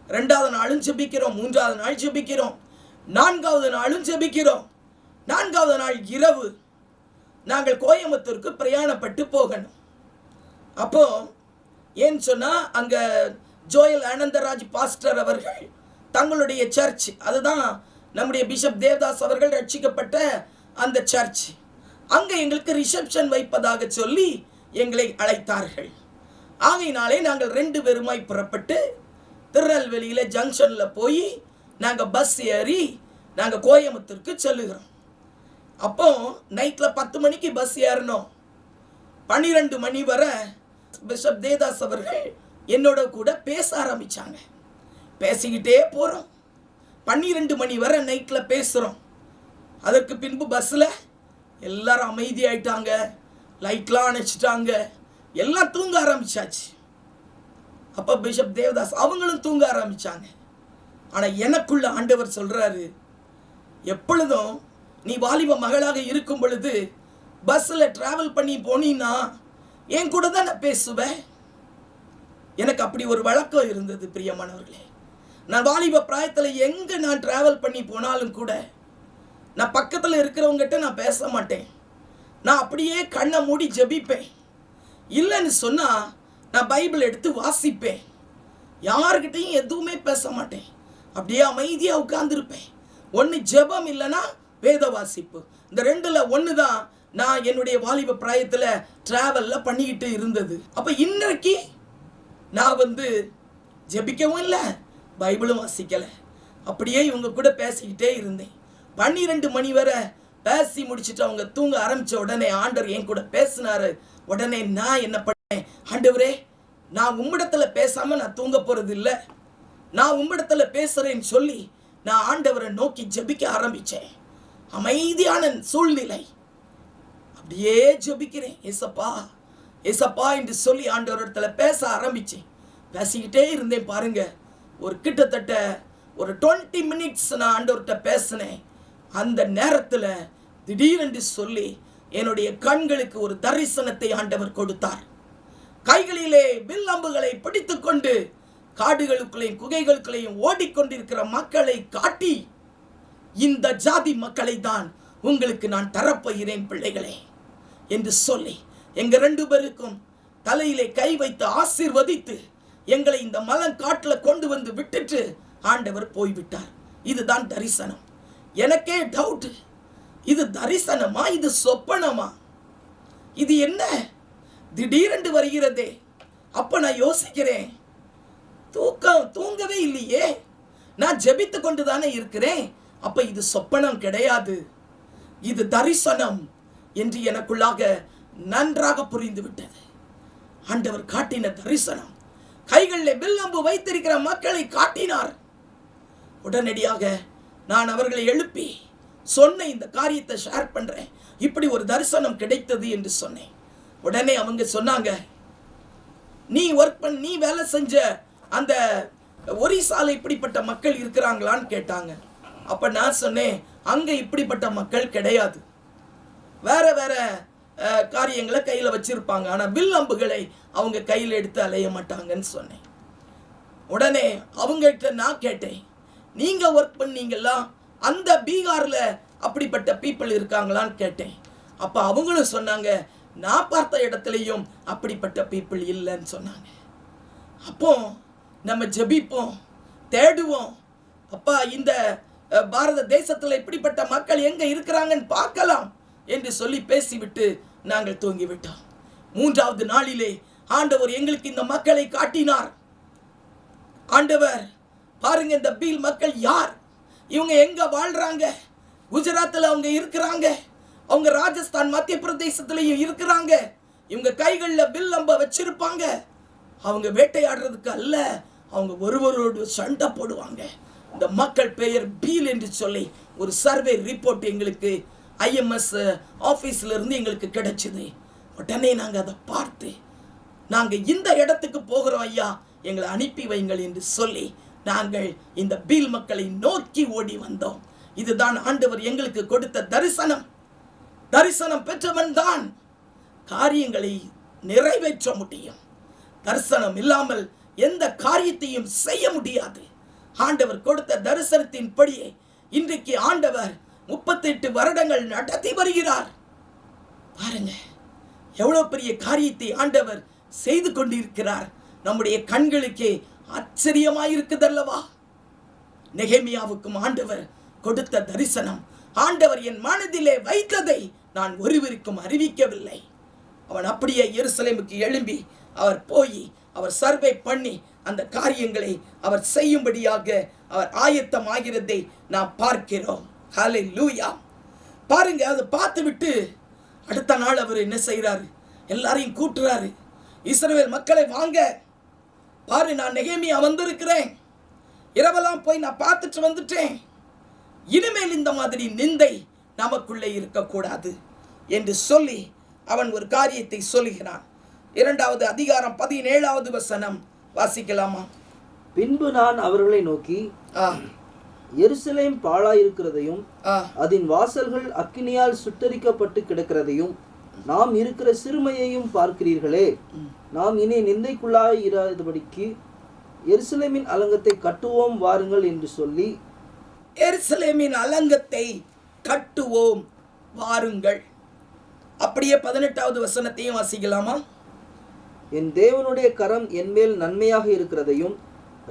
2வது நாளும் ஜெபிக்கிறோம், 3வது நாள் ஜெபிக்கிறோம், 4வது நாளும் ஜெபிக்கிறோம். 4வது நாள் இரவு நாங்கள் கோயம்புத்தூருக்கு பிரயாணப்பட்டு போகணும். அப்போ ஏன்னு சொன்னா, அங்க ஜோயல் ஆனந்தராஜ் பாஸ்டர் அவர்கள் தங்களுடைய சர்ச், அதுதான் நம்முடைய பிஷப் தேவதாஸ் அவர்கள் ரட்சிக்கப்பட்ட அந்த சர்ச், அங்க எங்களுக்கு ரிசப்ஷன் வைப்பதாக சொல்லி எங்களை அழைத்தார்கள். ஆகையினாலே நாங்கள் 2 பேருமாய் புறப்பட்டு திருநெல்வேலியில ஜங்ஷன்ல போய் நாங்கள் பஸ் ஏறி நாங்கள் கோயம்புத்தூருக்கு செல்லுகிறோம். அப்போ நைட்டில் 10 மணிக்கு பஸ் ஏறணும். 12 மணி வரை பிஷப் தேவதாஸ் அவர்கள் என்னோட கூட பேச ஆரம்பித்தாங்க. பேசிக்கிட்டே போகிறோம். 12 மணி வரை நைட்டில் பேசுகிறோம். அதற்கு பின்பு பஸ்ஸில் எல்லாரும் அமைதியாயிட்டாங்க, லைட்லாம் அணைச்சிட்டாங்க, எல்லாம் தூங்க ஆரம்பிச்சாச்சு. அப்போ பிஷப் தேவதாஸ் அவங்களும் தூங்க ஆரம்பித்தாங்க. ஆனால் எனக்குள்ள ஆண்டவர் சொல்கிறாரு, எப்பொழுதும் நீ வாலிப மகளாக இருக்கும் பொழுது பஸ்ஸில் ட்ராவல் பண்ணி போனீன்னா என் கூட தான் நான் பேசுவேன். எனக்கு அப்படி ஒரு வழக்கம் இருந்தது பிரியமானவர்களே. நான் வாலிப பிராயத்தில் எங்கே நான் ட்ராவல் பண்ணி போனாலும் கூட நான் பக்கத்தில் இருக்கிறவங்ககிட்ட நான் பேச மாட்டேன். நான் அப்படியே கண்ணை மூடி ஜெபிப்பேன். இல்லைன்னு சொன்னால் நான் பைபிள் எடுத்து வாசிப்பேன். யார்கிட்டையும் எதுவுமே பேச மாட்டேன். அப்படியே அமைதியாக உட்கார்ந்துருப்பேன். ஒன்று ஜெபம், இல்லைன்னா வேத வாசிப்பு. இந்த ரெண்டில் ஒன்று தான் நான் என்னுடைய வாலிப பிராயத்தில் ட்ராவலில் பண்ணிக்கிட்டு இருந்தது. அப்போ இன்றைக்கு நான் ஜெபிக்கவும் இல்லை, பைபிளும் வாசிக்கலை. அப்படியே இவங்க கூட பேசிக்கிட்டே இருந்தேன். 12 மணி வரை பேசி முடிச்சுட்டு அவங்க தூங்க ஆரம்பித்த உடனே ஆண்டவர் என் கூட பேசினார். உடனே நான் என்ன பண்ணேன், ஆண்டவரே நான் உம்மிடத்தில் பேசாமல் நான் தூங்க போகிறது இல்லை, நான் உம்மிடத்தில் பேசுகிறேன்னு சொல்லி நான் ஆண்டவரை நோக்கி ஜெபிக்க ஆரம்பித்தேன். அமைதியான சூழ்நிலை. அப்படியே ஜெபிக்கிறேன், ஏசப்பா ஏசப்பா என்று சொல்லி ஆண்டவரிடத்துல பேச ஆரம்பித்தேன். பேசிக்கிட்டே இருந்தேன் பாருங்க. ஒரு கிட்டத்தட்ட ஒரு 20 மினிட்ஸ் நான் ஆண்டவர்கிட்ட பேசினேன். அந்த நேரத்தில் திடீரென்று சொல்லி என்னுடைய கண்களுக்கு ஒரு தரிசனத்தை ஆண்டவர் கொடுத்தார். கைகளிலே வில் அம்புகளை பிடித்து கொண்டு காடுகளுக்குள்ளேயும் குகைகளுக்குள்ளேயும் ஓடிக்கொண்டிருக்கிற மக்களை காட்டி, இந்த ஜாதி மக்களை தான் உங்களுக்கு நான் தரப்போகிறேன் பிள்ளைகளே என்று சொல்லி எங்க 2 பேருக்கும் தலையிலே கை வைத்து ஆசீர்வதித்து எங்களை இந்த மலங்காட்டில் கொண்டு வந்து விட்டுட்டு ஆண்டவர் போய்விட்டார். இதுதான் தரிசனம். எனக்கே டவுட், இது தரிசனமா, இது சொப்பனமா, இது என்ன திடீரென்று வருகிறதே. அப்ப நான் யோசிக்கிறேன், தூங்கவே இல்லையே, நான் ஜெபித்து கொண்டு தானே இருக்கிறேன். அப்ப இது சொப்பனம் கிடையாது, இது தரிசனம் என்று எனக்குள்ளாக நன்றாக புரிந்து விட்டது. ஆண்டவர் காட்டின தரிசனம். கைகளில் வில்லம்பு வைத்திருக்கிற மக்களை காட்டினார். உடனடியாக நான் அவர்களை எழுப்பி சொன்ன இந்த காரியத்தை ஷேர் பண்றேன், இப்படி ஒரு தரிசனம் கிடைத்தது என்று சொன்னேன். உடனே அவங்க சொன்னாங்க, நீ நீ வேலை செஞ்ச அந்த ஒரிசால இப்படிப்பட்ட மக்கள் இருக்கிறாங்களான்னு கேட்டாங்க. அப்ப நான் சொன்னேன், அங்க இப்படிப்பட்ட மக்கள் கிடையாது, வேற வேற காரியங்களை கையில வச்சிருப்பாங்க, ஆனா வில் அம்புகளை அவங்க கையில் எடுத்து அலைய மாட்டாங்கன்னு சொன்னேன். உடனே அவங்ககிட்ட நான் கேட்டேன், நீங்க ஒர்க் பண்ணீங்களா, அந்த பீகார்ல அப்படிப்பட்ட பீப்புள் இருக்காங்களான்னு கேட்டேன். அப்ப அவங்களும் சொன்னாங்க, நான் பார்த்த இடத்துலையும் அப்படிப்பட்ட பீப்புள் இல்லைன்னு சொன்னாங்க. அப்போ நம்ம ஜெபிப்போம், தேடுவோம், அப்பா இந்த பாரத தேசத்தில் இப்படிப்பட்ட மக்கள் எங்க இருக்கிறாங்கன்னு பார்க்கலாம் என்று சொல்லி பேசிவிட்டு நாங்கள் தூங்கிவிட்டோம். 3வது நாளிலே ஆண்டவர் எங்களுக்கு இந்த மக்களை காட்டினார். ஆண்டவர் பாருங்க, இந்த பீல் மக்கள் யார், இவங்க எங்க வாழ்றாங்க, குஜராத்தில் அவங்க இருக்கிறாங்க, அவங்க ராஜஸ்தான் மத்திய பிரதேசத்திலையும் இருக்கிறாங்க, இவங்க கைகளில் வில் அம்ப வச்சிருப்பாங்க, அவங்க வேட்டையாடுறதுக்கு அல்ல, அவங்க ஒருவரோடு சண்டை போடுவாங்க. இந்த மக்கள் பெயர் பீல் என்று சொல்லி ஒரு சர்வே ரிப்போர்ட் எங்களுக்கு IMS ஆஃபீஸில் இருந்து எங்களுக்கு கிடைச்சிது. உடனே நாங்கள் அதை பார்த்து, நாங்கள் இந்த இடத்துக்கு போகிறோம் ஐயா, எங்களை அனுப்பி வைங்கள் என்று சொல்லி நாங்கள் இந்த பீல் மக்களை நோக்கி ஓடி வந்தோம். இதுதான் ஆண்டவர் எங்களுக்கு கொடுத்த தரிசனம். தரிசனம் பெற்றவன் தான் காரியங்களை நிறைவேற்ற முடியும். தரிசனம் இல்லாமல் எந்த காரியத்தையும் செய்ய முடியாது. ஆண்டவர் கொடுத்த தரிசனத்தின்படியே இன்றைக்கு ஆண்டவர் 38 வருடங்கள் நடத்தி வருகிறார். பாருங்க, எவ்வளவு பெரிய காரியத்தை ஆண்டவர் செய்து கொண்டிருக்கிறார். நம்முடைய கண்களுக்கே ஆச்சரியமாயிருக்குதல்லவா. நெகேமியாவுக்கும் ஆண்டவர் கொடுத்த தரிசனம், ஆண்டவர் என் மனதிலே வைத்ததை நான் ஒருவருக்கும் அறிவிக்கவில்லை. அவன் அப்படியே எருசலேமுக்கு எழும்பி அவர் போய் அவர் சர்வே பண்ணி அந்த காரியங்களை அவர் செய்யும்படியாக அவர் ஆயத்தமாகிறதை நாம் பார்க்கிறோம். ஹல்லேலூயா. பாருங்க, அதை பார்த்து விட்டு அடுத்த நாள் அவர் என்ன செய்கிறாரு, எல்லாரையும் கூட்டுறாரு. இஸ்ரவேல் மக்களை வாங்க பாரு, நான் நெகேமியா வந்திருக்கிறேன், இரவெல்லாம் போய் நான் பார்த்துட்டு வந்துட்டேன், இனிமேல் இந்த மாதிரி நிந்தை நமக்குள்ளே இருக்கக்கூடாது என்று சொல்லி அவன் ஒரு காரியத்தை சொல்லுகிறான். 2வது அதிகாரம் 17வது வசனம் வாசிக்கலாமா? பின்பு நான் அவர்களை நோக்கி, எருசலேம் பாழாயிருக்கிறதையும் அதன் வாசல்கள் அக்கினியால் சுட்டரிக்கப்பட்டு கிடக்கிறதையும் நாம் இருக்கிற சிறுமையையும் பார்க்கிறீர்களே. நாம் இனி நிந்தைக்குள்ளாய் இராதபடிக்கு எருசலேமின் அலங்கத்தை கட்டுவோம் வாருங்கள் என்று சொல்லி, எருசலேமின் அலங்கத்தை கட்டுவோம் வாருங்கள். அப்படியே 18வது வசனத்தையும் வாசிக்கலாமா? என் தேவனுடைய கரம் என்மேல் நன்மையாக இருக்கிறதையும்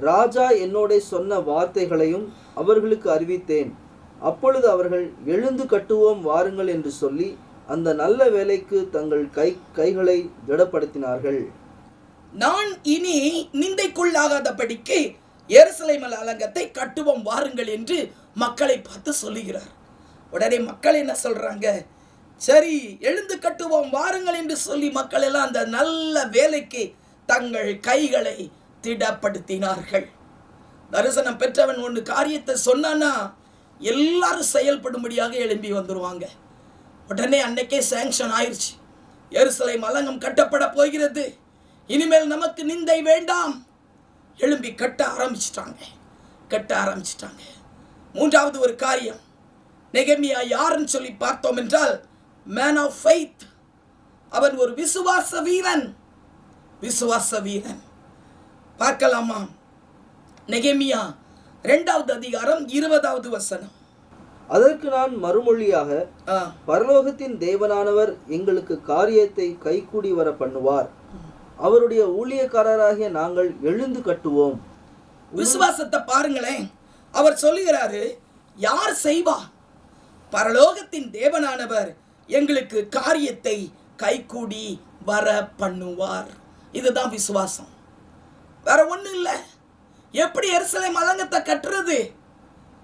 ராஜா என்னோட சொன்ன வார்த்தைகளையும் அவர்களுக்கு அறிவித்தேன். அப்பொழுது அவர்கள் எழுந்து கட்டுவோம் வாருங்கள் என்று சொல்லி அந்த நல்ல வேலைக்கு தங்கள் கைகளை திடப்படுத்தினார்கள். நான் இனி நிந்தைக்குள்ளாகாதபடிக்கு எருசலேம் அலங்கத்தை கட்டுவோம் வாருங்கள் என்று மக்களை பார்த்து சொல்லுகிறார். உடனே மக்கள் என்ன சொல்றாங்க? சரி, எழுந்து கட்டுவோம் வாருங்கள் என்று சொல்லி மக்கள் எல்லாம் அந்த நல்ல வேலைக்கு தங்கள் கைகளை திடப்படுத்தினார்கள். தரிசனம் பெற்றவன் ஒன்று காரியத்தை சொன்னானா எல்லாரும் செயல்படும்படியாக எழும்பி வந்துருவாங்க. உடனே அன்னைக்கே சாங்ஷன் ஆயிடுச்சு. எருசலேம் அலங்கம் கட்டப்பட போகிறது, இனிமேல் நமக்கு நிந்தை வேண்டாம். எழும்பி கட்ட ஆரம்பிச்சிட்டாங்க. 3வது ஒரு காரியம், நெகேமியா யாருன்னு சொல்லி பார்த்தோம் என்றால் மேன் ஆஃப் ஃபெய்த். அவன் ஒரு விசுவாச வீரன். பார்க்கலாமா? நெகேமியா 2வது அதிகாரம் 20வது வசனம். அதற்கு நான் மறுமொழியாக, பரலோகத்தின் தேவனானவர் எங்களுக்கு காரியத்தை கைகூடி வர பண்ணுவார், அவருடைய ஊழியக்காரராகிய நாங்கள் எழுந்து கட்டுவோம். விசுவாசத்தை பாருங்களேன். அவர் சொல்லுகிறாரு, யார் செய்வா? பரலோகத்தின் தேவனானவர் எங்களுக்கு காரியத்தை கைகூடி வர பண்ணுவார். இதுதான் விசுவாசம், வேற ஒண்ணும் இல்லை. எப்படி எருசலேம் அலங்கத்தை கட்டுறது?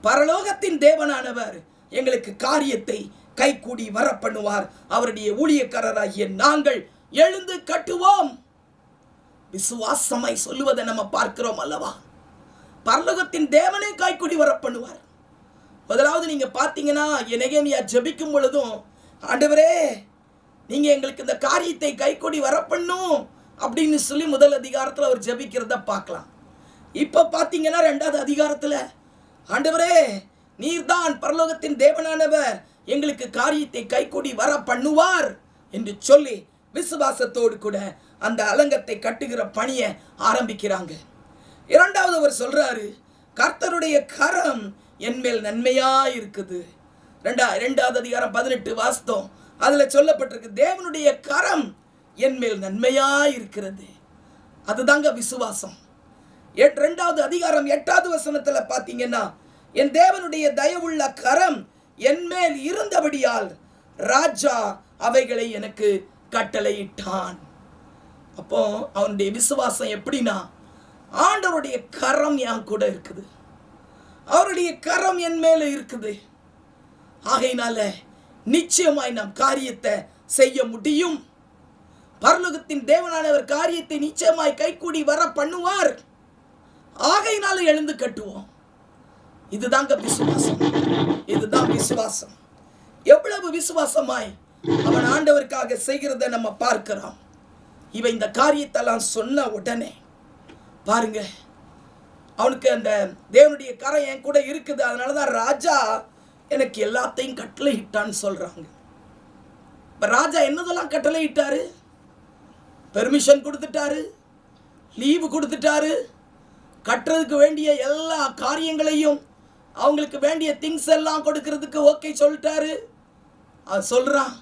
பரலோகத்தின் தேவனானவர் எங்களுக்கு காரியத்தை கைகூடி வர பண்ணுவார், அவருடைய ஊழியக்காரராகிய நாங்கள் எழுந்து கட்டுவோம். விசுவாசமாய் சொல்லுவதை நம்ம பார்க்கிறோம் அல்லவா? பரலோகத்தின் தேவனே கைகூடி வர பண்ணுவார். முதலாவது நீங்க பார்த்தீங்கன்னா, நெகேமியா ஜெபிக்கும் பொழுதும், ஆண்டவரே நீங்க எங்களுக்கு இந்த காரியத்தை கைகூடி வர பண்ணும் அப்படின்னு சொல்லி முதல் அதிகாரத்தில் அவர் ஜெபிக்கிறத பார்க்கலாம். இப்போ பார்த்தீங்கன்னா 2வது அதிகாரத்தில், ஆண்டவரே நீர்தான் பரலோகத்தின் தேவனானவர் எங்களுக்கு காரியத்தை கைகூடி வர பண்ணுவார் என்று சொல்லி விசுவாசத்தோடு கூட அந்த அலங்கத்தை கட்டுகிற பணியை ஆரம்பிக்கிறாங்க. 2வது அவர் சொல்றாரு, கர்த்தருடைய கரம் என்மேல் நன்மையா இருக்குது. 2வது அதிகாரம் 18 வாஸ்தவம், அதுல சொல்லப்பட்டிருக்கு, தேவனுடைய கரம் என்மேல் நன்மையா இருக்கிறது. அதுதாங்க விசுவாசம். 2வது அதிகாரம் 8வது வசனத்துல பாத்தீங்கன்னா, என் தேவனுடைய தயவுள்ள கரம் என்மேல் இருந்தபடியால் ராஜா அவைகளை எனக்கு கட்டளையிட்டான். அப்போ அவனுடைய விசுவாசம் எப்படின்னா, ஆண்டவருடைய கரம் என் கூட இருக்குது, அவருடைய கரம் என் மேல இருக்குது, ஆகையினால நிச்சயமாய் நாம் காரியத்தை செய்ய முடியும். பரலோகத்தின் தேவனானவர் காரியத்தை நிச்சயமாய் கைகூடி வர பண்ணுவார், ஆகையினால எழுந்து கட்டுவோம். இதுதாங்க விசுவாசம், இதுதான் விசுவாசம். எவ்வளவு விசுவாசமாய் அவன் ஆண்டவருக்காக செய்கிறத நம்ம பார்க்கிறோம். இவன் இந்த காரியத்தெல்லாம் சொன்ன உடனே பாருங்க, அவனுக்கு அந்த தேவனுடைய கரம் என் கூட இருக்குது, அதனாலதான் ராஜா எனக்கு எல்லாத்தையும் கட்டளை இட்டான்னு சொல்றாங்க. இப்ப ராஜா என்னதெல்லாம் கட்டளை இட்டாரு? பெர்மிஷன் கொடுத்துட்டாரு, லீவு கொடுத்துட்டாரு, கட்டுறதுக்கு வேண்டிய எல்லா காரியங்களையும் அவங்களுக்கு வேண்டிய திங்ஸ் எல்லாம் கொடுக்கறதுக்கு ஓகே சொல்லிட்டாரு. அவன் சொல்றான்,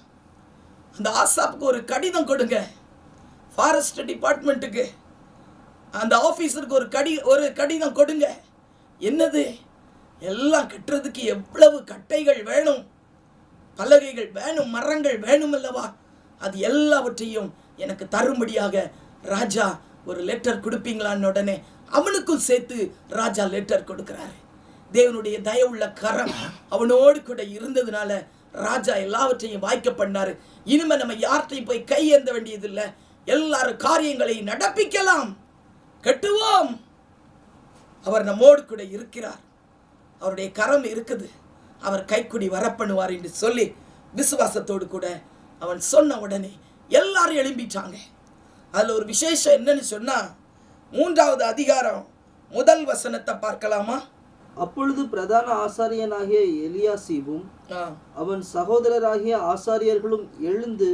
அந்த ஆசாப்புக்கு ஒரு கடிதம் கொடுங்க, ஃபாரஸ்ட் டிபார்ட்மெண்ட்டுக்கு அந்த ஆஃபீஸருக்கு ஒரு கடிதம் கொடுங்க. என்னது? எல்லாம் கட்டுறதுக்கு எவ்வளவு கட்டைகள் வேணும், பலகைகள் வேணும், மரங்கள் வேணும் அல்லவா? அது எல்லாவற்றையும் எனக்கு தரும்படியாக ராஜா ஒரு லெட்டர் கொடுப்பீங்களான்னு உடனே அவனுக்கும் சேர்த்து ராஜா லெட்டர் கொடுக்கிறாரு. தேவனுடைய தயவுள்ள கரம் அவனோடு கூட இருந்ததுனால ராஜா எல்லாவற்றையும் வாய்க்க பண்ணாரு. இனிமே நம்ம யார்கிட்டையும் போய் கை ஏந்த வேண்டியதில்லை, எல்லாரும் காரியங்களை நடப்பிக்கலாம், கட்டுவோம். அவர் நம்மோடு கூட இருக்கிறார், அவருடைய கரம் இருக்குது, அவர் கைக்குடி வரப்பண்ணுவார் என்று சொல்லி விசுவாசத்தோடு கூட அவன் சொன்ன உடனே எல்லாரும் எழும்பிட்டாங்க. அதில் ஒரு விசேஷம் என்னன்னு சொன்னா, 3வது அதிகாரம் 1 வசனத்தை பார்க்கலாமா? அப்பொழுது பிரதான ஆசாரியனாகிய எலியாசிபும் அவன் சகோதரராகிய ஆசாரியர்களும் எழுந்து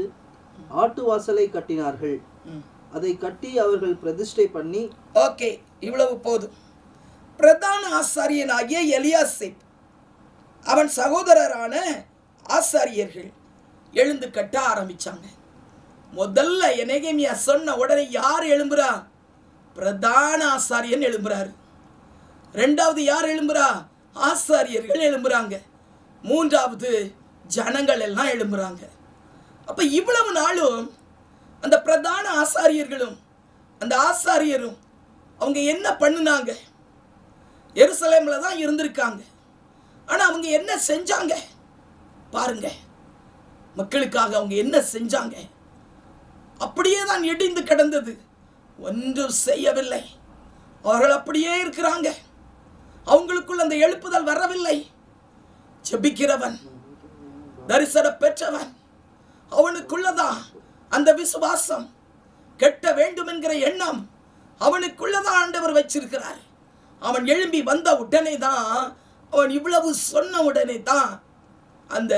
ஆட்டு வாசலை கட்டினார்கள். அதை கட்டி அவர்கள் பிரதிஷ்டை பண்ணி. ஓகே, இவ்வளவு போதும். பிரதான ஆசாரியனாகிய எலியாசிப் அவன் சகோதரரான ஆசாரியர்கள் எழுந்து கட்ட ஆரம்பிச்சாங்க. முதல்ல எனேமியா சொன்ன உடனே யார் எழும்புறா? பிரதான ஆசாரியன் எழும்புறாரு. 2வது யார் எழும்புறா? ஆசாரியர்கள் எழும்புறாங்க. 3வது ஜனங்கள் எல்லாம் எழும்புறாங்க. அப்ப இவ்வளவு நாளும் அந்த பிரதான ஆசாரியர்களும் அந்த ஆசாரியரும் அவங்க என்ன பண்ணுனாங்க? எருசலேம்ல தான் இருந்திருக்காங்க. ஆனா அவங்க என்ன செஞ்சாங்க பாருங்க. மக்களுக்காக அவங்க என்ன செஞ்சாங்க? அப்படியே தான் இடிந்து கிடந்தது, ஒன்றும் செய்யவில்லை. அவர்கள் அப்படியே இருக்கிறாங்க. அவங்களுக்குள் அந்த எழுப்புதல் வரவில்லை. ஜெபிக்கிறவன், தரிசன பெற்றவன், அவனுக்குள்ளதான் அந்த விசுவாசம், கெட்ட வேண்டும் என்கிற எண்ணம் அவனுக்குள்ளதான் ஆண்டவர் வச்சிருக்கிறார். அவன் எழும்பி வந்த உடனே தான், அவன் இவ்வளவு சொன்ன உடனே தான் அந்த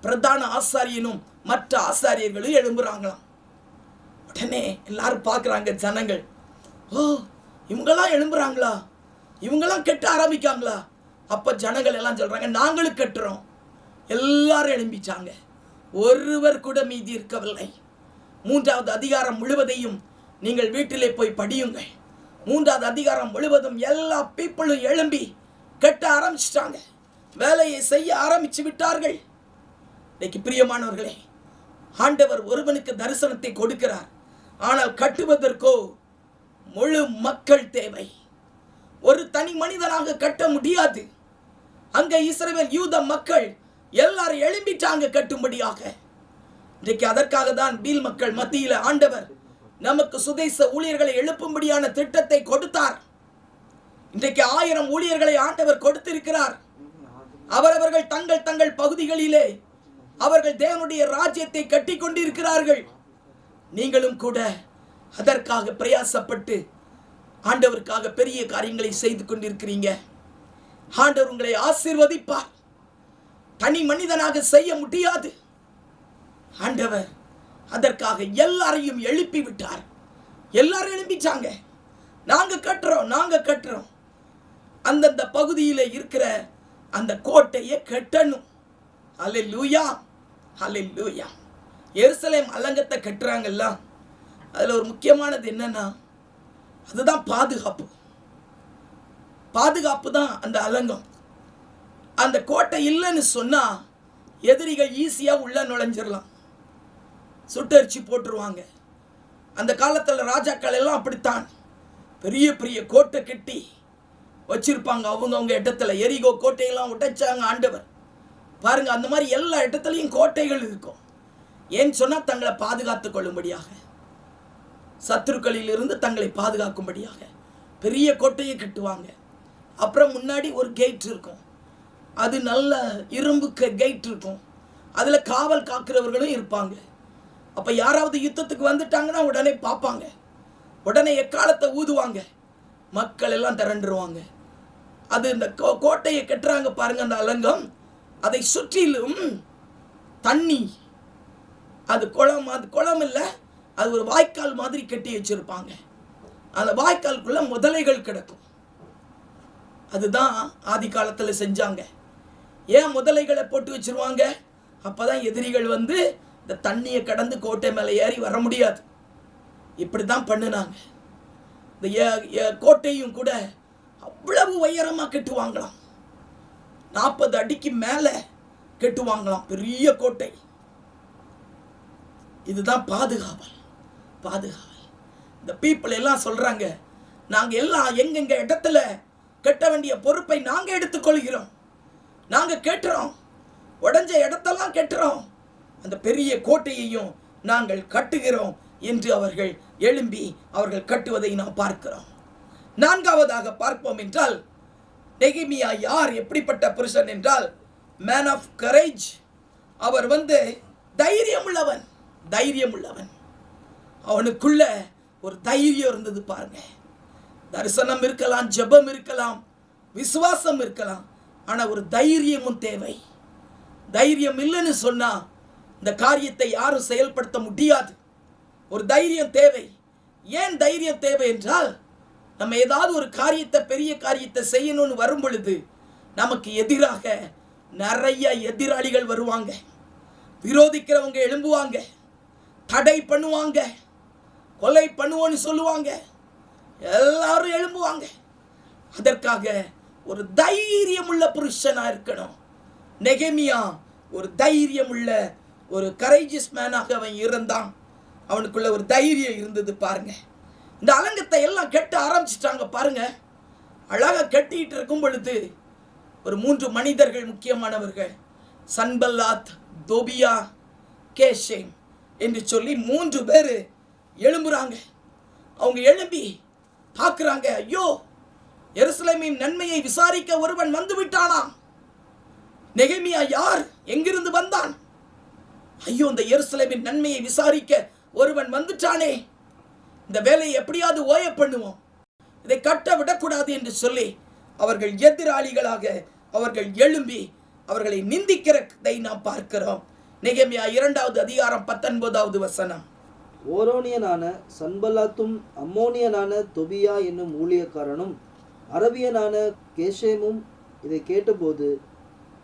பிரதான ஆசாரியனும் மற்ற ஆசாரியர்களும் எழும்புறாங்களாம். உடனே எல்லாரும் பார்க்குறாங்க ஜனங்கள், ஓ இவங்கெல்லாம் எழும்புறாங்களா, இவங்கெல்லாம் கெட்ட ஆரம்பிக்காங்களா? அப்போ ஜனங்கள் எல்லாம் சொல்கிறாங்க, நாங்களும் கட்டுறோம். எல்லாரும் எழும்பிச்சாங்க, ஒருவர் கூட மீதி இருக்கவில்லை. 3வது அதிகாரம் முழுவதையும் நீங்கள் வீட்டிலே போய் படியுங்கள். 3வது அதிகாரம் முழுவதும் எல்லா பீப்புளும் எழும்பி கட்ட ஆரம்பிச்சிட்டாங்க, வேலையை செய்ய ஆரம்பிச்சு விட்டார்கள். இன்னைக்கு பிரியமானவர்களே, ஆண்டவர் ஒருவனுக்கு தரிசனத்தை கொடுக்கிறார், ஆனால் கட்டுவதற்கோ முழு மக்கள் தேவை. ஒரு தனி மனிதனாக கட்ட முடியாது. அங்க இஸ்ரவேல் யூத மக்கள் எல்லாரும் எழும்பிட்டாங்க கட்டும்படியாக. இன்றைக்கு அதற்காக தான் பீல் மக்கள் மத்தியில் ஆண்டவர் நமக்கு சுதேச ஊழியர்களை எழுப்பும்படியான திட்டத்தை கொடுத்தார். இன்றைக்கு 1000 ஊழியர்களை ஆண்டவர் கொடுத்திருக்கிறார். அவரவர்கள் தங்கள் தங்கள் பகுதிகளிலே அவர்கள் தேவனுடைய ராஜ்யத்தை கட்டி கொண்டிருக்கிறார்கள். நீங்களும் கூட அதற்காக பிரயாசப்பட்டு ஆண்டவருக்காக பெரிய காரியங்களை செய்து கொண்டிருக்கிறீங்க. ஆண்டவர் உங்களை ஆசீர்வதிப்பார். தனி மனிதனாக செய்ய முடியாது. ஆண்டவர் அதற்காக எல்லாரையும் எழுப்பி விட்டார். எல்லாரும் எழுப்பிச்சாங்க, நாங்க கட்டுறோம். அந்தந்த பகுதியில் இருக்கிற அந்த கோட்டையை கட்டணும். அல்லேலூயா, அல்லேலூயா. எருசலேம் அலங்கத்தை கட்டுறாங்கல்ல, அதில் ஒரு முக்கியமானது என்னன்னா, அதுதான் பாதுகாப்பு தான் அந்த அலங்கம். அந்த கோட்டை இல்லைன்னு சொன்னா எதிரிகள் ஈஸியாக உள்ள நுழைஞ்சிடலாம், சுட்டரிச்சு போட்டுருவாங்க. அந்த காலத்தில் ராஜாக்கள் எல்லாம் அப்படித்தான் பெரிய பெரிய கோட்டை கட்டி வச்சிருப்பாங்க. அவங்க இடத்துல எரிகோ கோட்டையெல்லாம் உடைச்சாங்க ஆண்டவர். பாருங்க, அந்த மாதிரி எல்லா இடத்துலையும் கோட்டைகள் இருக்கும். ஏன்னு சொன்னால் தங்களை பாதுகாத்து கொள்ளும்படியாக, சத்துருக்களில் இருந்து தங்களை பாதுகாக்கும்படியாக பெரிய கோட்டையை கட்டுவாங்க. அப்புறம் முன்னாடி ஒரு கேட் இருக்கும், அது நல்ல இரும்பு கேட் இருக்கும். அதில் காவல் காக்கிறவர்களும் இருப்பாங்க. அப்போ யாராவது யுத்தத்துக்கு வந்துட்டாங்கன்னா உடனே பார்ப்பாங்க, உடனே எக்காலத்தை ஊதுவாங்க, மக்கள் எல்லாம் திரண்டுருவாங்க. அது இந்த கோட்டையை கட்டுறாங்க பாருங்க, அந்த அலங்கம். அதை சுற்றிலும் தண்ணி, அது குளம் இல்லை, அது ஒரு வாய்க்கால் மாதிரி கட்டி வச்சிருப்பாங்க. அந்த வாய்க்காலுக்குள்ள முதலைகள் கிடக்கும். அதுதான் ஆதி காலத்தில் செஞ்சாங்க. ஏன் முதலைகளை போட்டு வச்சிருவாங்க? அப்போதான் எதிரிகள் வந்து இந்த தண்ணியை கடந்து கோட்டை மேலே ஏறி வர முடியாது. இப்படி தான் பண்ணினாங்க. இந்த கோட்டையும் கூட அவ்வளவு உயரமாக கட்டுவாங்களாம், 40 அடிக்கு மேலே கட்டுவாங்களாம், பெரிய கோட்டை. இதுதான் பாதுகாவல். இந்த பீப்புள் எல்லாம் சொல்றாங்க, நாங்கள் எல்லாம் எங்கெங்க இடத்துல கட்ட வேண்டிய பொறுப்பை நாங்கள் எடுத்துக்கொள்கிறோம், நாங்கள் கேட்டுறோம். உடைஞ்ச இடத்தெல்லாம் கட்டுறோம், அந்த பெரிய கோட்டையையும் நாங்கள் கட்டுகிறோம் என்று அவர்கள் எழும்பி அவர்கள் கட்டுவதை நாம் பார்க்கிறோம். நான்காவதாக பார்ப்போம் என்றால், நெகேமியா யார், எப்படிப்பட்ட புருஷன் என்றால் மேன் ஆஃப் கரேஜ். அவர் தைரியம் உள்ளவன். அவனுக்குள்ள ஒரு தைரியம் இருந்தது பாருங்க. தரிசனம் இருக்கலாம், ஜெபம் இருக்கலாம், விசுவாசம் இருக்கலாம், ஆனால் ஒரு தைரியமும் தேவை. தைரியம் இல்லைன்னு சொன்னா இந்த காரியத்தை யாரும் செயல்படுத்த முடியாது. ஒரு தைரியம் தேவை. ஏன் தைரியம் தேவை என்றால், நம்ம ஏதாவது ஒரு காரியத்தை, பெரிய காரியத்தை செய்யணும்னு வரும் பொழுது நமக்கு எதிராக நிறைய எதிராளிகள் வருவாங்க, விரோதிக்கிறவங்க எழும்புவாங்க, தடை பண்ணுவாங்க, கொலை பண்ணுவோன்னு சொல்லுவாங்க, எல்லாரும் எழும்புவாங்க. அதற்காக ஒரு தைரியமுள்ள புருஷனா இருக்கணும். நெகேமியா ஒரு தைரியமுள்ள ஒரு கரேஜியஸ் மேனாக அவன் இருந்தான். அவனுக்குள்ள ஒரு தைரியம் இருந்தது பாருங்க. இந்த அலங்கத்தை எல்லாம் கட்ட ஆரம்பிச்சிட்டாங்க பாருங்க. அழகா கட்டிட்டு இருக்கும் பொழுது ஒரு 3 மனிதர்கள், முக்கியமானவர்கள், சன்பல்லாத், தோபியா, கேஷேம் என்று சொல்லி 3 பேர் எழும்புறாங்க. அவங்க எழும்பி பார்க்குறாங்க, ஐயோ, எருசலேமின் நன்மையை விசாரிக்க ஒருவன் வந்து விட்டானா. நெகேமியா யார், எங்கிருந்து வந்தான்? ஐயோ, இந்த எருசலேமின் நன்மையை விசாரிக்க ஒருவன் வந்துட்டானே, இந்த வேலையை எப்படியாவது ஓய பண்ணுவோம், இதை கட்ட விடக்கூடாது என்று சொல்லி அவர்கள் எதிராளிகளாக அவர்கள் எழும்பி அவர்களை நிந்திக்கிறதை நாம் பார்க்கிறோம். நெகேமியா 2வது அதிகாரம் 19வது வசனம். ஓரோனியனான சன்பல்லாத்தும் அம்மோனியனான தொபியா என்னும் ஊழியக்காரனும் அரபியனான கேஷேமும் இதை கேட்டபோது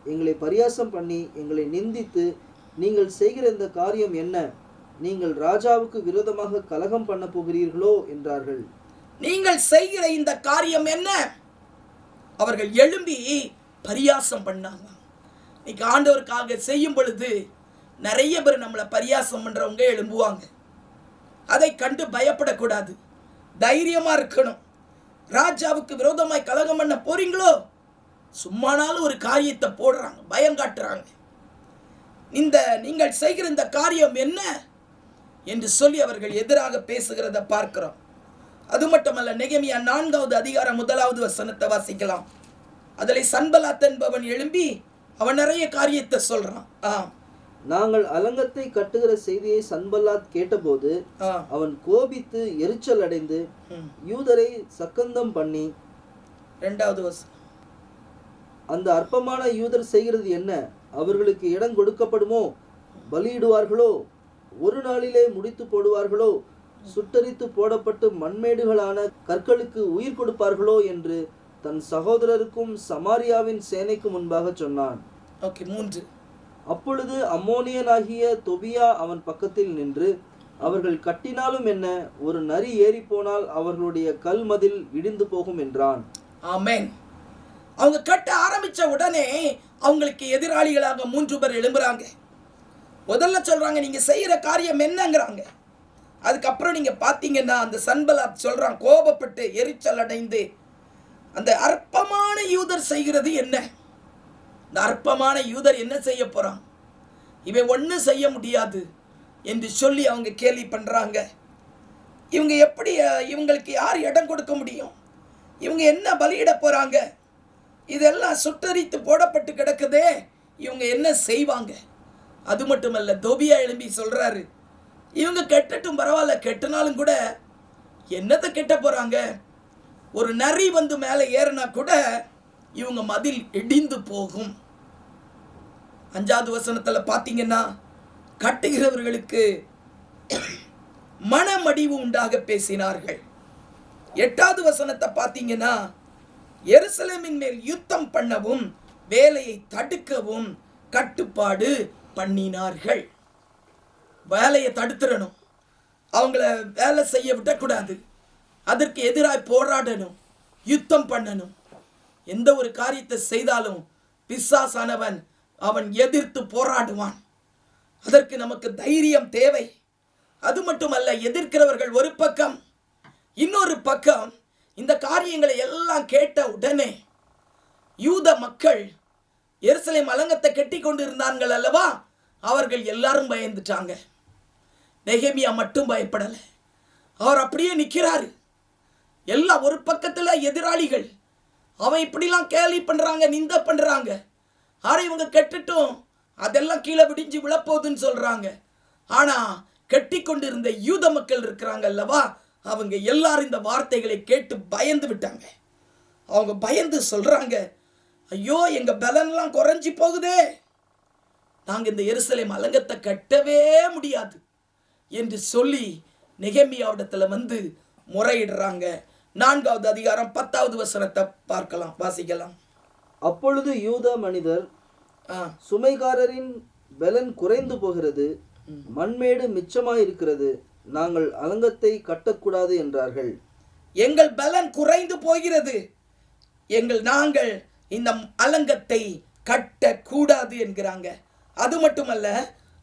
எங்களை பரியாசம் பண்ணி எங்களை நிந்தித்து, நீங்கள் செய்கிற இந்த காரியம் என்ன? நீங்கள் ராஜாவுக்கு விரோதமாக கலகம் பண்ண போகிறீர்களோ என்றார்கள். நீங்கள் செய்கிற இந்த காரியம் என்ன? அவர்கள் எழும்பி பரியாசம் பண்ணாங்க. இன்னைக்கு ஆண்டவருக்காக செய்யும் பொழுது நிறைய பேர் நம்மளை பரியாசம் பண்றவங்க எழும்புவாங்க. அதை கண்டு பயப்படக்கூடாது, தைரியமா இருக்கணும். ராஜாவுக்கு விரோதமாய் கலகம் பண்ண போறீங்களோ, சும்மானாலும் ஒரு காரியத்தை போடுறாங்க, பயம் காட்டுறாங்க. நீங்கள் செய்கிற இந்த காரியம் என்ன என்று சொல்லி அவர்கள் எதிராக பேசுகிறத பார்க்கிறோம். அது மட்டுமல்ல, நெகேமியா 4வது அதிகாரம் 1வது வசனத்தை வாசிக்கலாம். அதில் சன்பல்லாத் என்பவன் எழும்பி அவன் நிறைய காரியத்தை சொல்றான். நாங்கள் அலங்கத்தை கட்டுகிற செய்தியை சன்பல்லாத் கேட்டபோது அவன் கோபித்து எரிச்சல் அடைந்து யூதரை சக்கந்தம் பண்ணி, 2வது வசனம், அந்த அற்பமான யூதர் செய்கிறது என்ன? அவர்களுக்கு இடம் கொடுக்கப்படுமோ? பலியிடுவார்களோ? ஒரு நாளிலே முடித்து போடுவார்களோ? சுட்டரித்து போடப்பட்டு மண்மேடுகளான கற்களுக்கு உயிர் கொடுப்பார்களோ என்று தன் சகோதரருக்கும் சமாரியாவின் சேனைக்கு முன்பாக சொன்னான். 3. அப்பொழுது அம்மோனியனாகிய தொபியா அவன் பக்கத்தில் நின்று, அவர்கள் கட்டினாலும் என்ன, ஒரு நரி ஏறி போனால் அவர்களுடைய கல் மதில் இடிந்து போகும் என்றான். ஆமென். அவங்க கட்ட ஆரம்பிச்ச உடனே அவங்களுக்கு எதிராளிகளாக 3 பேர் எழும்புறாங்க. முதல்ல சொல்றாங்க, நீங்க செய்யற காரியம் என்னங்கிறாங்க. அதுக்கப்புறம் நீங்க பாத்தீங்கன்னா அந்த சன்பல்லாத் சொல்றான், கோபப்பட்டு எரிச்சல் அடைந்து, அந்த அற்பமான யூதர் செய்கிறது என்ன? இந்த அற்பமான யூதர் என்ன செய்ய போறான்? இவன் ஒன்றும் செய்ய முடியாது என்று சொல்லி அவங்க கேலி பண்றாங்க. இவங்க எப்படி, இவங்களுக்கு யார் இடம் கொடுக்க முடியும்? இவங்க என்ன பலியிட போறாங்க? இதெல்லாம் சுட்டரித்து போடப்பட்டு கிடக்குதே, இவங்க என்ன செய்வாங்க? அது மட்டுமல்ல, தோபியா எழும்பி சொல்றாரு, இவங்க கெட்டட்டும் பரவாயில்ல, கெட்டினாலும் கூட என்னத்தை கெட்ட போறாங்க? ஒரு நரி மேலே ஏறினா கூட இவங்க மதில் இடிந்து போகும். 5வது வசனத்தில் பார்த்தீங்கன்னா, கட்டுகிறவர்களுக்கு மனமடிவு உண்டாக பேசினார்கள். 8வது வசனத்தை பார்த்தீங்கன்னா, எருசலேமின் மேல் யுத்தம் பண்ணவும் வேலையை தடுக்கவும் கட்டுப்பாடு பண்ணினார்கள். வேலையை தடுத்துடணும், அவங்கள வேலை செய்ய விடக்கூடாது, அதற்கு எதிராக போராடணும், யுத்தம் பண்ணணும். எந்த ஒரு காரியத்தை செய்தாலும் பிசாசானவன் அவன் எதிர்த்து போராடுவான். அதற்கு நமக்கு தைரியம் தேவை. அது மட்டுமல்ல, எதிர்க்கிறவர்கள் ஒரு பக்கம், இன்னொரு பக்கம் இந்த காரியங்களை எல்லாம் கேட்ட உடனே யூத மக்கள் எருசலேம் அலங்கத்தை கட்டி கொண்டு இருந்தார்கள் அல்லவா, அவர்கள் எல்லாரும் பயந்துட்டாங்க. நெகேமியா மட்டும் பயப்படலை. அவர் அப்படியே நிற்கிறாரு. எல்லாம் ஒரு பக்கத்தில் எதிராளிகள், அவன் இப்படிலாம் கேலி பண்ணுறாங்க, நிந்த பண்ணுறாங்க. ஆனால் இவங்க கெட்டுட்டும் அதெல்லாம் கீழே விடிஞ்சு விழப்போகுதுன்னு சொல்கிறாங்க. ஆனால் கட்டி கொண்டு இருந்த யூத மக்கள் இருக்கிறாங்க அல்லவா, அவங்க எல்லாரும் இந்த வார்த்தைகளை கேட்டு பயந்து விட்டாங்க. அவங்க பயந்து சொல்கிறாங்க, ஐயோ எங்கள் பலன்லாம் குறைஞ்சி போகுதே, நாங்கள் இந்த எருசலேம் அலங்கத்தை கட்டவே முடியாது என்று சொல்லி நெகேமியாவிடத்தில் வந்து முறையிடுறாங்க. 4வது அதிகாரம் 10வது வசனத்தை பார்க்கலாம், வாசிக்கலாம். அப்பொழுது யூத மனிதர், சுமைகாரரின் பலன் குறைந்து போகிறது, மண்மேடு மிச்சமாயிருக்கிறது, நாங்கள் அலங்கத்தை கட்டக்கூடாது என்றார்கள். எங்கள் பலன் குறைந்து போகிறது, நாங்கள் இந்த அலங்கத்தை கட்டக்கூடாது என்கிறாங்க. அது மட்டுமல்ல,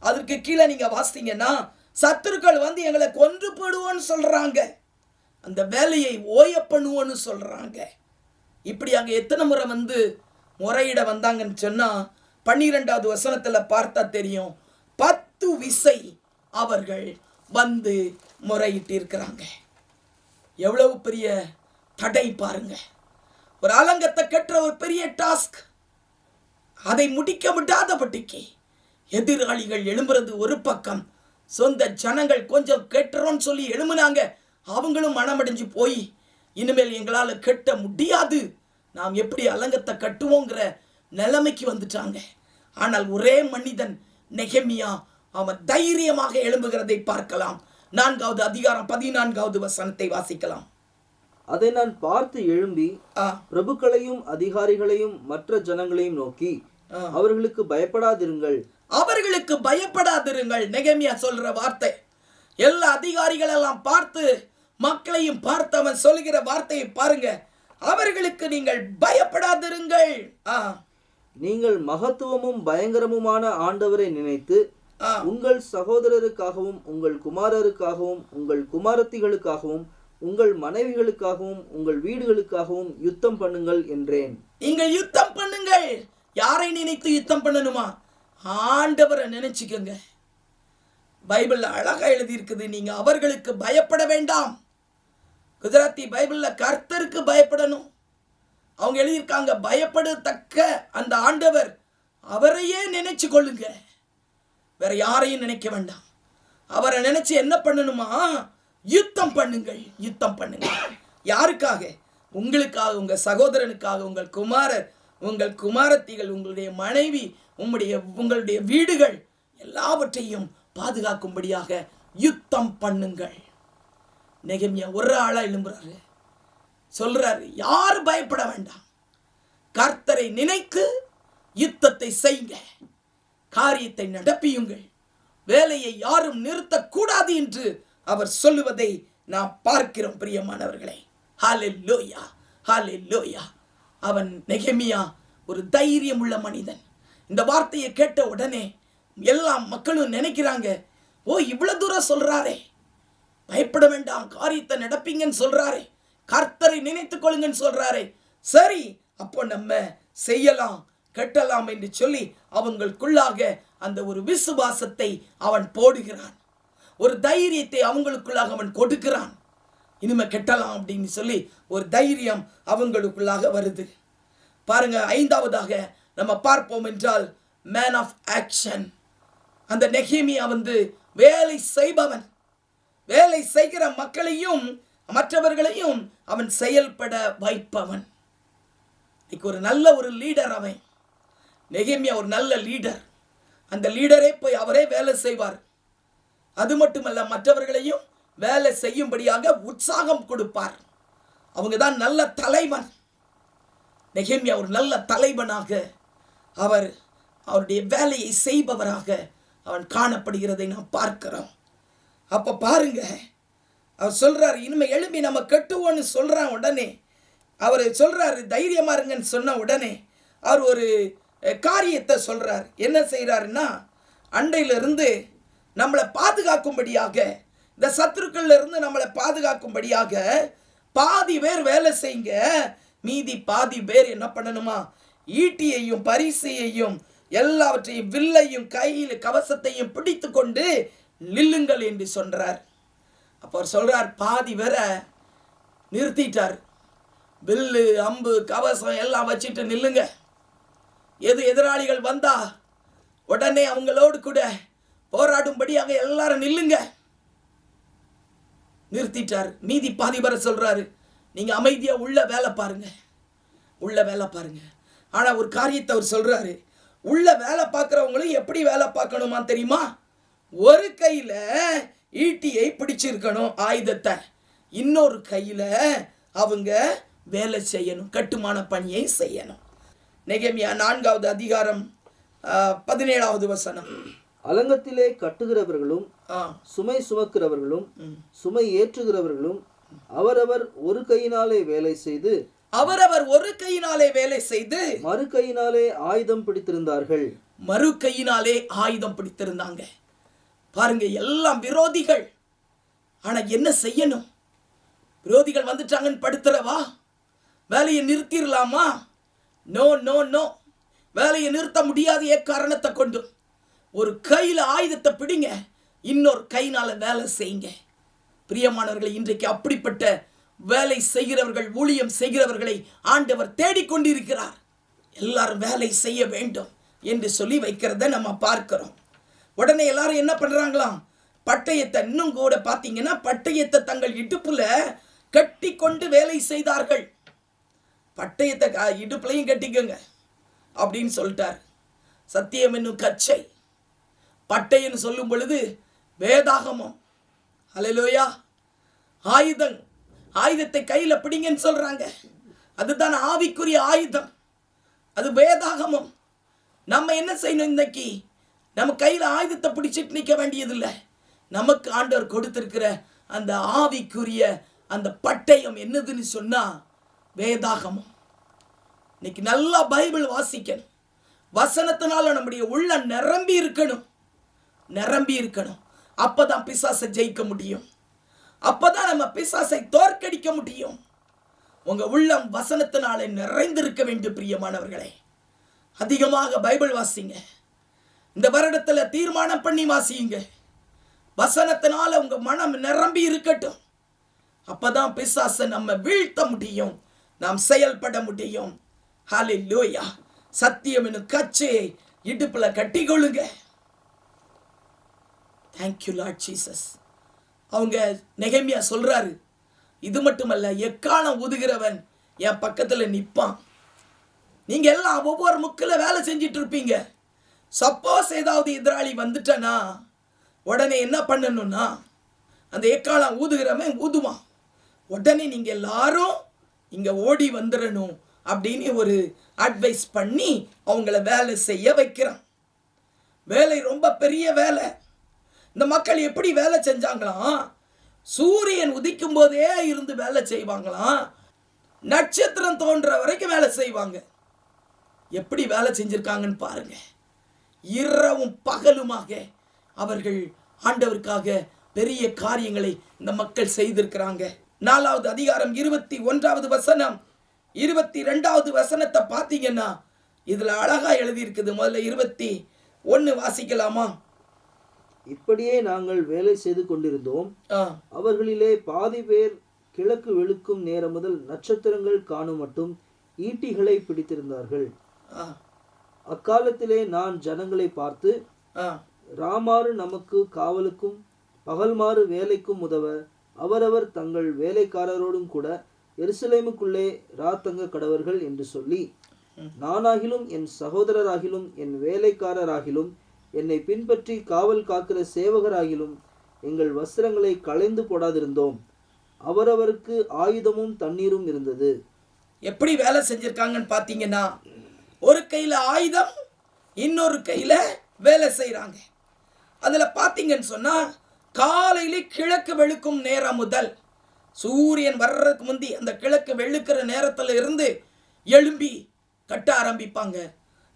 அதற்கு கீழே நீங்க வாசித்தீங்கன்னா, சத்துருக்கள் வந்து எங்களை கொன்று போடுவோன்னு சொல்றாங்க, அந்த வேலையை ஓய பண்ணுவோன்னு சொல்றாங்க. இப்படி அங்கே எத்தனை முறை வந்து முறையிட வந்தாங்கன்னு சொன்னா 12வது வசனத்துல பார்த்தா தெரியும். 10 விசை அவர்கள் வந்து முறையிட்டு இருக்கிறாங்க. எவ்வளவு பெரிய தடை பாருங்க. ஒரு அலங்கத்தை கட்டுற ஒரு பெரிய டாஸ்க், அதை முடிக்க விடாதபடிக்கு எதிராளிகள் எழும்புறது ஒரு பக்கம், சொந்த ஜனங்கள் கொஞ்சம் கெட்டுறோன்னு சொல்லி எழும்புனாங்க. அவங்களும் மனமடைஞ்சு போய் இனிமேல் எங்களால் கட்ட முடியாது, நாம் எப்படி அலங்கத்தை கட்டுவோங்கிற நிலைமைக்கு வந்துட்டாங்க. ஆனால் ஒரே மனிதன் நெகேமியா, அவன் தைரியமாக எழும்புகிறதை பார்க்கலாம். 4வது அதிகாரம் 14வது வசனத்தை வாசிக்கலாம். அதை நான் பார்த்து எழும்பி பிரபுக்களையும் அதிகாரிகளையும் மற்ற ஜனங்களையும் நோக்கி, அவர்களுக்கு பயப்படாதிருங்கள், அவர்களுக்கு பயப்படாதிருங்கள். நெகேமியா சொல்ற வார்த்தை, எல்லா அதிகாரிகள் எல்லாம் பார்த்து மக்களையும் பார்த்து அவன் சொல்லுகிற வார்த்தையை பாருங்க. அவர்களுக்கு நீங்கள் பயப்படாதிருங்கள், நீங்கள் மகத்துவமும் பயங்கரமுமான ஆண்டவரை நினைத்து உங்கள் சகோதரருக்காகவும் உங்கள் குமாரருக்காகவும் உங்கள் குமாரத்திகளுக்காகவும் உங்கள் மனைவிகளுக்காகவும் உங்கள் வீடுகளுக்காகவும் யுத்தம் பண்ணுங்கள் என்றேன். நீங்கள் யுத்தம் பண்ணுங்கள். யாரை நினைத்து யுத்தம் பண்ணணுமா? ஆண்டவரை நினைச்சுக்கோங்க. பைபிள்ல அழகா எழுதி இருக்குது, நீங்க அவர்களுக்கு பயப்பட வேண்டாம். குஜராத்தி பைபிள்ல கர்த்தருக்கு பயப்படணும். அவங்க எழுதியிருக்காங்க, பயப்படத்தக்க அந்த ஆண்டவர், அவரையே நினைச்சு கொள்ளுங்க, வேற யாரையும் நினைக்க வேண்டாம். அவரை நினைச்சு என்ன பண்ணணுமா? யுத்தம் பண்ணுங்கள். யுத்தம் பண்ணுங்க. யாருக்காக? உங்களுக்காக, உங்க சகோதரனுக்காக, உங்கள் குமாரர், உங்கள் குமாரத்திகள், உங்களுடைய மனைவி, உங்களுடைய வீடுகள் எல்லாவற்றையும் பாதுகாக்கும்படியாக யுத்தம் பண்ணுங்கள். நெகேமியா ஒரு ஆளா எழும்புறாரு, சொல்றாரு, யார் பயப்பட வேண்டாம், கர்த்தரை நினைத்து யுத்தத்தை செய்யுங்க, காரியத்தை நடப்பியுங்கள், வேலையை யாரும் நிறுத்தக்கூடாது என்று அவர் சொல்லுவதை நாம் பார்க்கிறோம். பிரியமானவர்களே, ஹல்லேலூயா, ஹல்லேலூயா. அவன் நெகேமியா ஒரு தைரியம் உள்ள மனிதன். இந்த வார்த்தையை கேட்ட உடனே எல்லா மக்களும் நினைக்கிறாங்க, ஓ இவ்வளவு தூரம் சொல்றாரே, பயப்பட வேண்டாம், காரியத்தை நடப்பீங்கன்னு சொல்றாரே, கர்த்தரை நினைத்துக் கொள்ளுங்கன்னு சொல்றாரே, சரி அப்போ நம்ம செய்யலாம், கட்டலாம் என்று சொல்லி அவங்களுக்குள்ளாக அந்த ஒரு விசுவாசத்தை அவன் போடுகிறான். ஒரு தைரியத்தை அவங்களுக்குள்ளாக அவன் கொடுக்கிறான். இனிமே கட்டலாம் அப்படின்னு சொல்லி ஒரு தைரியம் அவங்களுக்குள்ளாக வருது. பாருங்க, 5வதாக நம்ம பார்ப்போம் என்றால் மேன் ஆஃப் ஆக்ஷன். அந்த நெகேமியா வந்து வேலை செய்பவன், வேலை செய்கிற மக்களையும் மற்றவர்களையும் அவன் செயல்பட வைப்பவன். ஒரு நல்ல ஒரு லீடர் அவன். நெகேமியா ஒரு நல்ல லீடர். அந்த லீடரே போய் அவரே வேலை செய்வார். அது மட்டுமல்ல, மற்றவர்களையும் வேலை செய்யும்படியாக உற்சாகம் கொடுப்பார். அவங்க தான் நல்ல தலைவன். நெகேமியா ஒரு நல்ல தலைவனாக, அவருடைய வேலையை செய்பவராக அவன் காணப்படுகிறதை நாம் பார்க்கிறோம். அப்ப பாருங்க, அவர் சொல்றாரு, இனிமே எழுப்பி நம்ம கட்டுவோன்னு சொல்றான். உடனே அவர் சொல்றாரு, தைரியமா இருங்கன்னு சொன்ன உடனே அவர் ஒரு காரியத்தை சொல்றார். என்ன செய்யறாருன்னா, அண்டையிலிருந்து நம்மளை பாதுகாக்கும்படியாக, இந்த சத்துருக்கள்ல இருந்து நம்மளை பாதுகாக்கும்படியாக பாதி பேர் வேலை செய்யுங்க, மீதி பாதி பேர் என்ன பண்ணணுமா, ஈட்டியையும் பரிசையையும் எல்லாவற்றையும் வில்லையும் கையில் கவசத்தையும் பிடித்து கொண்டு நில்லுங்கள் என்று சொல்றார். அப்போ அவர் சொல்றார், பாதி வர நிறுத்திட்டார். வில்லு அம்பு கவசம் எல்லாம் வச்சுட்டு நில்லுங்க. எதிராளிகள் வந்தா உடனே அவங்களோடு கூட போராடும்படியாக எல்லாரும் நில்லுங்க. நிறுத்திட்டார். மீதி பாதி வர சொல்றாரு, நீங்க அமைதியா உள்ள வேலை பாருங்க, உள்ள வேலை பாருங்க. ஆனா ஒரு காரியத்தை அவர் சொல்றாரு, உள்ள வேலை பார்க்குறவங்களும் எப்படி வேலை பார்க்கணுமா தெரியுமா? ஒரு கையில ஈட்டியை பிடிச்சிருக்கணும் ஆயுதத்தை, இன்னொரு கையில அவங்க வேலை செய்யணும், கட்டுமான பணியை செய்யணும். நெகேமியா 4வது அதிகாரம் 17வது வசனம். அலங்கத்திலே கட்டுகிறவர்களும் சுமை சுமக்கிறவர்களும் சுமை ஏற்றுகிறவர்களும் அவரவர் ஒரு கையினாலே வேலை செய்து மறு கையினாலே ஆயுதம் பிடித்திருந்தார்கள். மறு கையினாலே ஆயுதம் பிடித்திருந்தாங்க. பாருங்க, எல்லாம் விரோதிகள். ஆனா என்ன செய்யணும்? விரோதிகள் வந்துட்டாங்கன்னு படுத்துறவா? வேலையை நிறுத்திடலாமா? நோ நோ நோ, வேலையை நிறுத்த முடியாது. காரணத்தை கொண்டு ஒரு கையில் ஆயுதத்தை பிடிங்க, இன்னொரு கையினால வேலை செய்யுங்க. பிரியமானவர்களை, இன்றைக்கு அப்படிப்பட்ட வேலை செய்கிறவர்கள், ஊழியம் செய்கிறவர்களை ஆண்டவர் தேடிக்கொண்டிருக்கிறார். எல்லாரும் வேலை செய்ய வேண்டும் என்று சொல்லி வைக்கிறத நம்ம பார்க்கிறோம். உடனே எல்லாரும் என்ன பண்றாங்களாம்? பட்டயத்தை, இன்னும் கூட பார்த்தீங்கன்னா பட்டயத்தை தங்கள் இடுப்புல கட்டி கொண்டு வேலை செய்தார்கள். பட்டயத்தை இடுப்புலையும் கட்டிக்கோங்க அப்படின்னு சொல்லிட்டார். சத்தியம் என்னும் கச்சை, பட்டயன்னு சொல்லும் பொழுது வேதாகமம். ஹல்லேலூயா. ஆயுதத்தை கையில பிடிங்கன்னு சொல்றாங்க. அதுதான் ஆவிக்குரிய ஆயுதம், அது வேதாகமம். நம்ம என்ன செய்யணும்? இன்னைக்கு நம்ம கையில ஆயுதத்தை பிடிச்சிட்டு நிற்க வேண்டியதில்லை. நமக்கு ஆண்டவர் கொடுத்திருக்கிற அந்த ஆவிக்குரிய அந்த பட்டயம் என்னதுன்னு சொன்னா வேதாகமம். இன்னைக்கு நல்லா பைபிள் வாசிக்கணும். வசனத்தினால நம்முடைய உள்ள நிரம்பி இருக்கணும். அப்பதான் பிசாசை ஜெயிக்க முடியும். அப்பதான் நம்ம பிசாசை தோற்கடிக்க முடியும். உங்க உள்ளம் வசனத்தினாலே நிறைந்திருக்க வேண்டும். பிரியமானவர்களே, அதிகமாக பைபிள் வாசிங்க. இந்த வருடத்துல தீர்மானம் பண்ணி வாசியுங்க. வசனத்தினால உங்க மனம் நிரம்பி இருக்கட்டும். அப்பதான் பிசாசை நம்ம வீழ்த்த முடியும், நாம் செயல்பட முடியும். ஹல்லேலூயா. சத்தியம் என்னும் கச்சையை இடுப்புல கட்டி கொள்ளுங்க. Thank you Lord Jesus. அவங்க நெகேமியா சொல்றாரு, இது மட்டுமல்ல, எக்காலம் ஊதுகிறவன் என் பக்கத்துல நிற்பான். நீங்க எல்லாம் ஒவ்வொரு முக்கில் வேலை செஞ்சிட்டு இருப்பீங்க. சப்போஸ் ஏதாவது எதிராளி வந்துட்டனா உடனே என்ன பண்ணணும்னா, அந்த எக்காலம் ஊதுகிறவன் ஊதுவான். உடனே நீங்க எல்லாரும் இங்க ஓடி வந்துடணும் அப்படின்னு ஒரு அட்வைஸ் பண்ணி அவங்கள வேலை செய்ய வைக்கிறான். வேலை ரொம்ப பெரிய வேலை. இந்த மக்கள் எப்படி வேலை செஞ்சாங்களாம்? சூரியன் உதிக்கும் போதே இருந்து வேலை செய்வாங்களாம், நட்சத்திரம் தோன்ற வரைக்கும் வேலை செய்வாங்க. எப்படி வேலை செஞ்சிருக்காங்கன்னு பாருங்க. இரவும் பகலுமாக அவர்கள் ஆண்டவருக்காக பெரிய காரியங்களை இந்த மக்கள் செய்திருக்கிறாங்க. 4வது அதிகாரம் 21வது வசனம் 22வது வசனத்தை பார்த்தீங்கன்னா இதுல அழகா எழுதியிருக்குது. முதல்ல 21 வாசிக்கலாமா? இப்படியே நாங்கள் வேலை செய்து கொண்டிருந்தோம். அவர்களிலே பாதி பேர் கிழக்கு வெளுக்கும் நேரம் முதல் நட்சத்திரங்கள் காணும் மட்டும் ஈட்டிகளை பிடித்திருந்தார்கள். அக்காலத்திலே நான் ஜனங்களை பார்த்து, ராமாறு நமக்கு காவலுக்கும் பகல்மாறு வேலைக்கும் உதவ அவரவர் தங்கள் வேலைக்காரரோடும் கூட எருசலேமுக்குள்ளே ராத்தங்க கடவர்கள் என்று சொல்லி, நானாகிலும் என் சகோதரராகிலும் என் வேலைக்காரராகிலும் என்னை பின்பற்றி காவல் காக்கிற சேவகராகிலும் எங்கள் வஸ்திரங்களை களைந்து போடாதிருந்தோம். அவரவருக்கு ஆயுதமும் தண்ணீரும் இருந்தது. எப்படி வேலை செஞ்சிருக்காங்கன்னு பார்த்தீங்கன்னா, ஒரு கையில் ஆயுதம், இன்னொரு கையில் வேலை செய்கிறாங்க. அதில் பார்த்தீங்கன்னு சொன்னால், காலையில் கிழக்கு வெளுக்கும் நேரம் முதல் சூரியன் வர்றதுக்கு முந்தி அந்த கிழக்கு வெளுக்கிற நேரத்தில் இருந்து எழும்பி கட்ட ஆரம்பிப்பாங்க.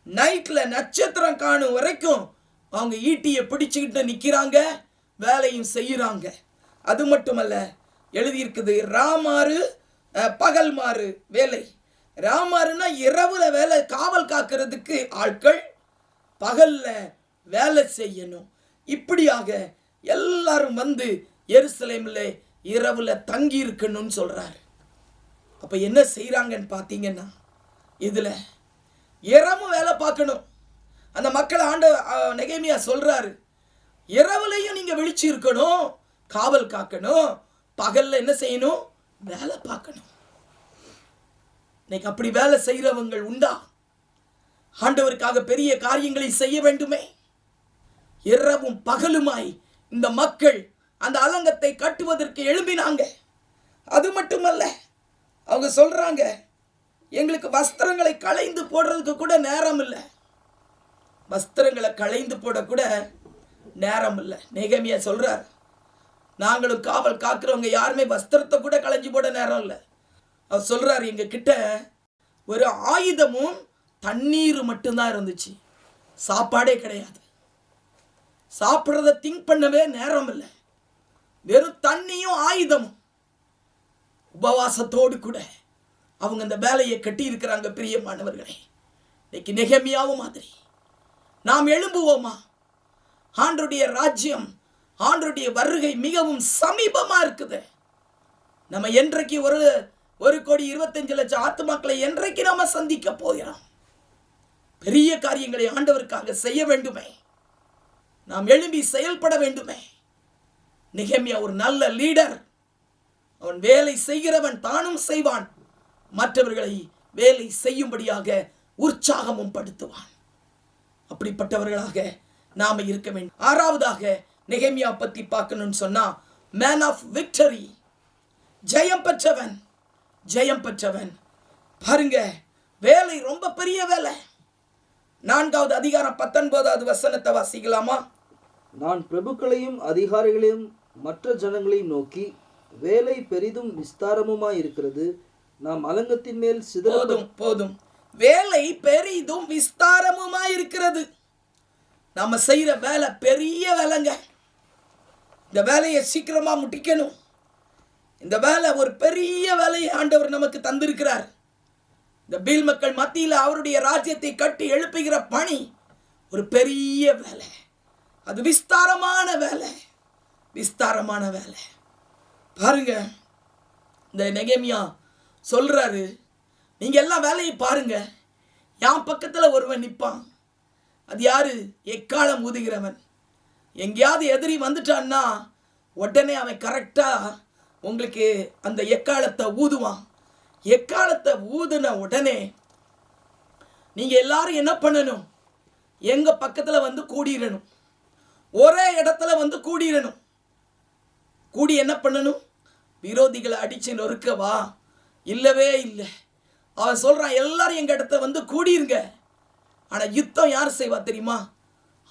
நைட்டில் நட்சத்திரம் காணும் வரைக்கும் அவங்க ஈட்டியை பிடிச்சிக்கிட்டு நிற்கிறாங்க, வேலையும் செய்கிறாங்க. அது மட்டுமல்ல, எழுதியிருக்குது ராமாறு பகல் மாறு வேலை. ராமாருன்னா இரவுல வேலை காவல் காக்கிறதுக்கு ஆட்கள், பகல்ல வேலை செய்யணும். இப்படியாக எல்லாரும் வந்து எருசலேமில் இரவுல தங்கி இருக்கணும்னு சொல்றாரு. அப்ப என்ன செய்யறாங்கன்னு பார்த்தீங்கன்னா, இதுல இரவும் வேலை பார்க்கணும். அந்த மக்கள் நெகேமியா சொல்றாரு, இரவுலையும் நீங்க விழிச்சு இருக்கணும், காவல் காக்கணும், பகல்ல என்ன செய்யணும், வேலை பார்க்கணும். இன்னைக்கு அப்படி வேலை செய்யறவங்க உண்டா? ஆண்டவருக்காக பெரிய காரியங்களை செய்ய வேண்டுமே. இரவும் பகலுமாய் இந்த மக்கள் அந்த அலங்கத்தை கட்டுவதற்கு எழும்பினாங்க. அது மட்டுமல்ல, அவங்க சொல்றாங்க, எங்களுக்கு வஸ்திரங்களை களைந்து போடுறதுக்கு கூட நேரம் இல்லை. வஸ்திரங்களை களைந்து போட கூட நேரம் இல்லை. நெகேமியா சொல்றார், நாங்களும் காவல் காக்கிறவங்க யாருமே வஸ்திரத்தை கூட களைஞ்சு போட நேரம் இல்லை. அவர் சொல்றாரு, எங்க கிட்ட ஒரு ஆயுதமும் தண்ணீர் மட்டும்தான் இருந்துச்சு, சாப்பாடே கிடையாது. சாப்பிட்றத திங்க் பண்ணவே நேரம் இல்லை. வெறும் தண்ணியும் ஆயுதமும். உபவாசத்தோடு கூட அவங்க அந்த வேலையை கட்டி இருக்கிறாங்க. பிரியமானவர்களே, இன்னைக்கு நெகேமியாவும் மாதிரி நாம் எழும்புவோமா? ஆண்டவருடைய ராஜ்யம், ஆண்டவருடைய வருகை மிகவும் சமீபமா இருக்குது. நம்ம என்றைக்கு 1,25,00,000 ஆத்துமாக்களை என்றைக்கு நாம சந்திக்க போகிறோம்? பெரிய காரியங்களை ஆண்டவருக்காக செய்ய வேண்டுமே. நாம் எழும்பி செயல்பட வேண்டுமே. நெகேமியா ஒரு நல்ல லீடர். அவன் வேலை செய்கிறவன், தானும் செய்வான், மற்றவர்களை வேலை செய்யும்படியாக உற்சாகமும் படுத்துவான். அப்படிப்பட்டவர்களாக நாம இருக்க வேண்டும். 6வதாக நெகேமியா பத்தி பார்க்கணும்னு சொன்னா, மேன் ஆஃப் விக்டரி, ஜெயம் பெற்றவன். ஜெயம் பெற்றவன். பாருங்க, வேலை ரொம்ப பெரிய வேலை. 4வது அதிகாரம் 19வது வசனத்தை வாசிக்கலாமா? நான் பிரபுக்களையும் அதிகாரிகளையும் மற்ற ஜனங்களையும் நோக்கி, வேலை பெரிதும் விஸ்தாரமுமாய் இருக்கிறது, நாம் அலங்கத்தின் மேல் போதும். வேலை பெரிதும் விஸ்தாரமுமாய் இருக்கிறது. நம்ம செய்யற வேலை பெரிய வேலைங்க. இந்த வேலையை சீக்கிரமா முடிக்கணும். இந்த வேலை ஒரு பெரிய வேலையை ஆண்டவர் நமக்கு தந்திருக்கிறார். இந்த பீல் மக்கள் மத்தியில் அவருடைய ராஜ்யத்தை கட்டி எழுப்புகிற பணி ஒரு பெரிய வேலை. அது விஸ்தாரமான வேலை. விஸ்தாரமான வேலை. பாருங்க, இந்த நெகேமியா சொல்றாரு, நீங்க எல்லாம் வேலையை பாருங்க. என் பக்கத்துல ஒருவன் நிற்பான். அது யாரு? எக்காலம் ஊதுகிறவன். எங்கேயாவது எதிரி வந்துட்டான்னா உடனே அவன் கரெக்டா உங்களுக்கு அந்த எக்காலத்தை ஊதுவான். எக்காலத்தை ஊதுன உடனே நீங்க எல்லாரும் என்ன பண்ணணும்? எங்க பக்கத்துல வந்து கூடிடணும். ஒரே இடத்துல வந்து கூடிடணும். கூடி என்ன பண்ணணும்? விரோதிகளை அடிச்சு நொறுக்கவா? இல்லவே இல்லை. அவன் சொல்றான், எல்லாரும் எங்க இடத்துல வந்து கூடிருங்க. ஆனா யுத்தம் யார் செய்வா தெரியுமா?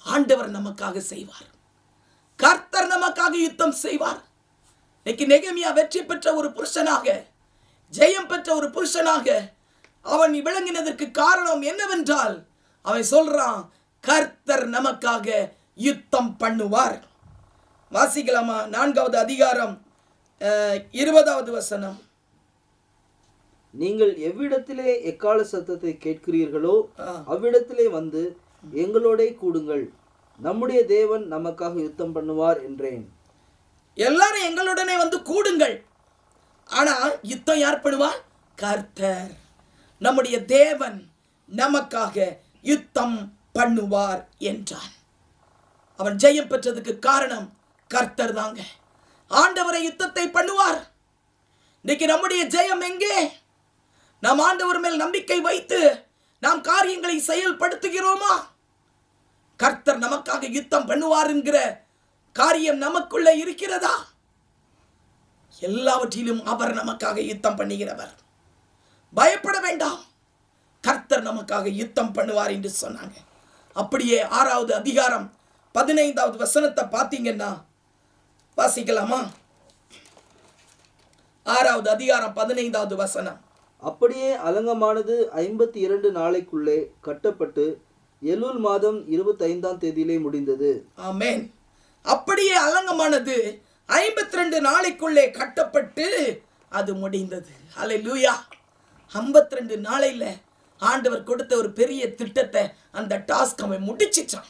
ஆண்டவர் நமக்காக செய்வார். கர்த்தர் நமக்காக யுத்தம் செய்வார். இன்னைக்கு நெகேமியா வெற்றி பெற்ற ஒரு புருஷனாக, ஜெயம் பெற்ற ஒரு புருஷனாக அவன் விளங்கினதற்கு காரணம் என்னவென்றால், அவன் சொல்றான், கர்த்தர் நமக்காக யுத்தம் பண்ணுவார். வாசிக்கலாமா? 4வது அதிகாரம் 20வது வசனம். நீங்கள் எவ்விடத்திலே எக்கால சத்தத்தை கேட்கிறீர்களோ அவ்விடத்திலே வந்து எங்களோட கூடுங்கள், நம்முடைய தேவன் நமக்காக யுத்தம் பண்ணுவார் என்றேன். எல்லாரும் எங்களுடனே வந்து கூடுங்கள். ஆனா யுத்தம் யார் பண்ணுவார்? கர்த்தர். நம்முடைய தேவன் நமக்காக யுத்தம் பண்ணுவார் என்றான். அவன் ஜெயம் பெற்றதுக்கு காரணம் கர்த்தர் தாங்க. ஆண்டவரை யுத்தத்தை பண்ணுவார். இன்னைக்கு நம்முடைய ஜெயம் எங்கே? நாம் ஆண்டவர் மேல் நம்பிக்கை வைத்து நாம் காரியங்களை செயல்படுத்துகிறோமா? கர்த்தர் நமக்காக யுத்தம் பண்ணுவார் என்கிற காரியம் நமக்குள்ள இருக்கிறதா? எல்லாவற்றிலும் அவர் நமக்காக யுத்தம் பண்ணுகிறவர். பயப்பட வேண்டாம், கர்த்தர் நமக்காக யுத்தம் பண்ணுவார் என்று சொன்னாங்க. அப்படியே 6வது அதிகாரம் 15வது வசனத்தை பார்த்தீங்கன்னா, வாசிக்கலாமா? 6வது அதிகாரம் 15வது வசனம். அப்படியே அலங்கமானது 52 நாளைக்குள்ளே கட்டப்பட்டு எலூல் மாதம் 25ஆம் தேதியிலே முடிந்தது. ஆமென். அப்படியே அலங்கமானது 52 நாளைக்குள்ளே கட்டப்பட்டு அது முடிந்தது. ஹல்லேலூயா, 52 நாளையில ஆண்டவர் கொடுத்த ஒரு பெரிய திட்டத்தை, அந்த டாஸ்க் அவன் முடிச்சிட்டான்.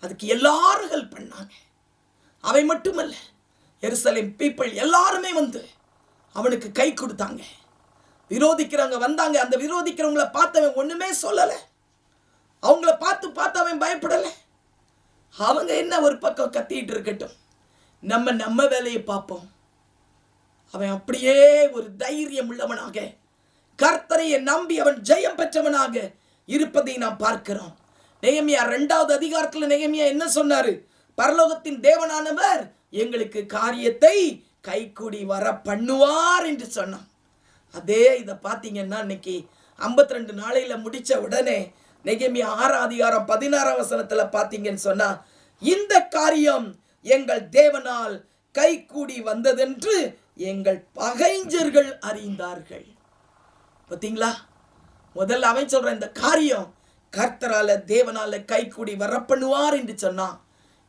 அதுக்கு எல்லாரும் ஹெல்ப் பண்ணாங்க. அவை மட்டுமல்ல, எருசலேம் பீப்பிள் எல்லாருமே வந்து அவனுக்கு கை கொடுத்தாங்க. விரோதிக்கிறவங்க வந்தாங்க. அந்த விரோதிக்கிறவங்கள பார்த்தவன் ஒண்ணுமே சொல்லலை. அவங்கள பார்த்து அவன் பயப்படலை. அவங்க என்ன ஒரு பக்கம் கத்திட்டு இருக்கட்டும், நம்ம வேலையை பார்ப்போம். அவன் அப்படியே ஒரு தைரியம் உள்ளவனாக, கர்த்தரையை நம்பி அவன் ஜெயம் பெற்றவனாக இருப்பதை நாம் பார்க்கிறோம். நெகேமியா 2வது அதிகாரத்தில் நெகேமியா என்ன சொன்னாரு? பரலோகத்தின் தேவனானவர் எங்களுக்கு காரியத்தை கைக்கூடி வர பண்ணுவார் என்று சொன்னான். அதே இதை பார்த்தீங்கன்னா இன்னைக்கு 52 நாளையில முடிச்ச உடனே நெகேமியா 6 அதிகாரம் 16 வசனத்துல பார்த்தீங்கன்னு சொன்னா, இந்த காரியம் எங்கள் தேவனால் கைக்கூடி வந்ததென்று எங்கள் பகைஞர்கள் அறிந்தார்கள். பார்த்தீங்களா? முதல்ல அவன் சொல்ற இந்த காரியம் கர்த்தரால தேவனால கைக்கூடி வர பண்ணுவார் என்று சொன்னான்.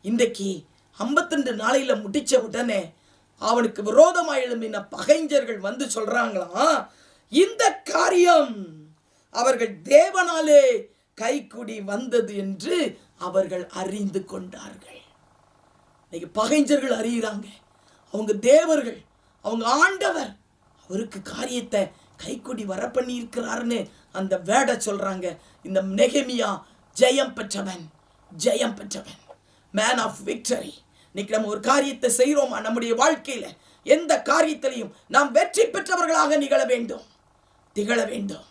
இன்றைக்கு 52 நாளையில முடிச்ச உடனே அவனுக்கு விரோதமாய் எழும்பின பகைஞர்கள் வந்து சொல்றாங்களாம், இந்த காரியம் அவர்கள் தேவனாலே கைக்கூடி வந்தது என்று அவர்கள் அறிந்து கொண்டார்கள். இன்னைக்கு பகைஞர்கள் அறிகிறாங்க, அவங்க தேவர்கள், அவங்க ஆண்டவர் அவருக்கு காரியத்தை கைக்கூடி வர பண்ணி இருக்கிறாருன்னு அந்த வேட சொல்றாங்க. இந்த நெகேமியா ஜெயம் பெற்றவன், மேன் ஆஃப் விக்டரி. இன்னைக்கு நம்ம ஒரு காரியத்தை செய்கிறோமா, நம்முடைய வாழ்க்கையில எந்த காரியத்திலையும் நாம் வெற்றி பெற்றவர்களாக திகழ வேண்டும்.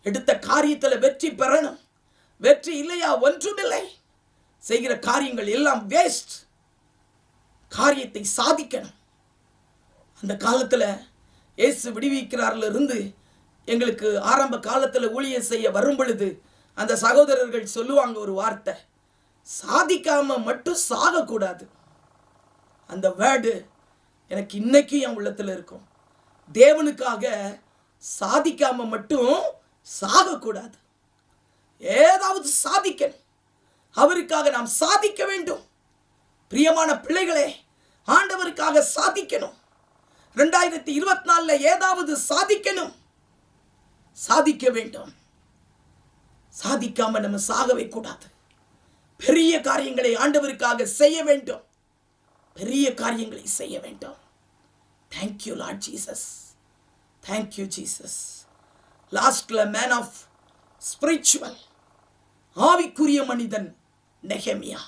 எடுத்த காரியத்தில் வெற்றி பெறணும். வெற்றி இல்லையா ஒன்றுமில்லை. செய்கிற காரியங்கள் எல்லாம் வேஸ்ட். காரியத்தை சாதிக்கணும். அந்த காலத்தில் இயேசு விடுவிக்கிறார்ல இருந்து எங்களுக்கு ஆரம்ப காலத்தில் ஊழியம் செய்ய வரும் பொழுது அந்த சகோதரர்கள் சொல்லுவாங்க ஒரு வார்த்தை, சாதிக்காம மட்டும் சாகக்கூடாது. அந்த வேர்டு எனக்கு இன்னைக்கு என் உள்ளத்தில் இருக்கும். தேவனுக்காக சாதிக்காம மட்டும் சாகக்கூடாது. ஏதாவது சாதிக்கணும். அவருக்காக நாம் சாதிக்க வேண்டும். பிரியமான பிள்ளைகளே, ஆண்டவருக்காக சாதிக்கணும். 2024 ஏதாவது சாதிக்கணும், சாதிக்க வேண்டும். சாதிக்காம நம்ம சாகவே கூடாது. பெரிய காரியங்களை ஆண்டவருக்காக செய்ய வேண்டும். பெரிய காரியங்களை செய்ய வேண்டும். Thank you Lord Jesus. Thank you Jesus. லாஸ்ட்ல மேன் ஆஃப் ஸ்பிரிச்சுவல், ஆவிக்குரிய மனிதன் நெகேமியா.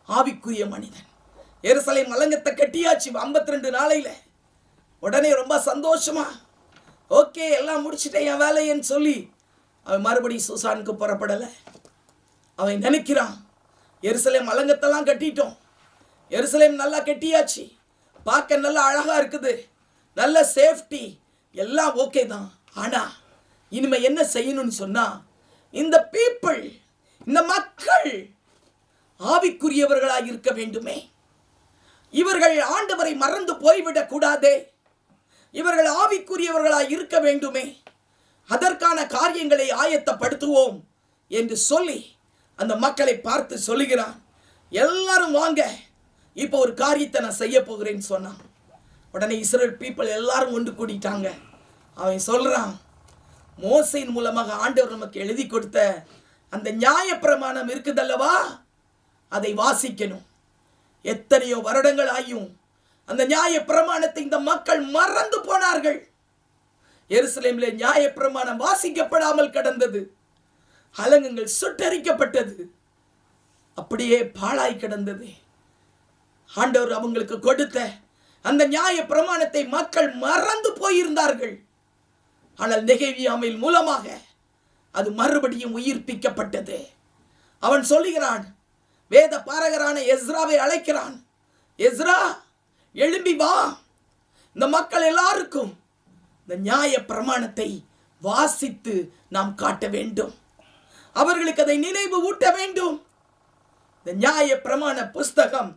ஆவிக்குரிய மனிதன். எருசலேம் அலங்கத்தை கட்டியாச்சு 52 நாளையில. உடனே ரொம்ப சந்தோஷமா, ஓகே எல்லாம் முடிச்சுட்டேன் என் வேலைன்னு சொல்லி அவன் மறுபடியும் சூசானுக்கு புறப்படலை. அவன் நினைக்கிறான், எருசலேம் அலங்கத்தெல்லாம் கட்டிட்டோம், எருசலேம் நல்லா கட்டியாச்சு, பார்க்க நல்லா அழகா இருக்குது, நல்ல சேஃப்டி எல்லாம் ஓகே தான். ஆனா இனிமே என்ன செய்யணும்னு சொன்னா, இந்த பீப்புள், இந்த மக்கள் ஆவிக்குரியவர்களாக இருக்க வேண்டுமே. இவர்கள் ஆண்டவரை மறந்து போய்விடக் கூடாதே. இவர்கள் ஆவிக்குரியவர்களாக இருக்க வேண்டுமே. அதற்கான காரியங்களை ஆயத்தப்படுத்துவோம் என்று சொல்லி அந்த மக்களை பார்த்து சொல்லுகிறான், எல்லாரும் வாங்க, இப்போ ஒரு காரியத்தை நான் செய்ய போகிறேன்னு சொன்னான். உடனே இஸ்ரேல் பீப்புள் எல்லாரும் ஒன்று கூடிட்டாங்க. அவன் சொல்றான், மோசையின் மூலமாக ஆண்டவர் நமக்கு எழுதி கொடுத்த அந்த நியாயப்பிரமாணம் இருக்குதல்லவா, அதை வாசிக்கணும். எத்தனையோ வருடங்கள் ஆயும் அந்த நியாயப்பிரமாணத்தை இந்த மக்கள் மறந்து போனார்கள். எருசலேமிலே நியாயப்பிரமாணம் வாசிக்கப்படாமல் கிடந்தது. அலங்கங்கள் சுட்டரிக்கப்பட்டது, அப்படியே பாழாய் கிடந்தது. ஆண்டவர் அவங்களுக்கு கொடுத்த அந்த நியாயப்பிரமாணத்தை மக்கள் மறந்து போயிருந்தார்கள். ஆனால் நெகேமியாவின் மூலமாக அது மறுபடியும் உயிர்ப்பிக்கப்பட்டது. அவன் சொல்லுகிறான், வேத பாரகரான எஸ்ராவை அழைக்கிறான், எஸ்ரா எழும்பி வா, இந்த மக்கள் எல்லாருக்கும் இந்த நியாய பிரமாணத்தை வாசித்து நாம் காட்ட வேண்டும், அவர்களுக்கு அதை நினைவு ஊட்ட வேண்டும். இந்த நியாய பிரமாண புஸ்தகம்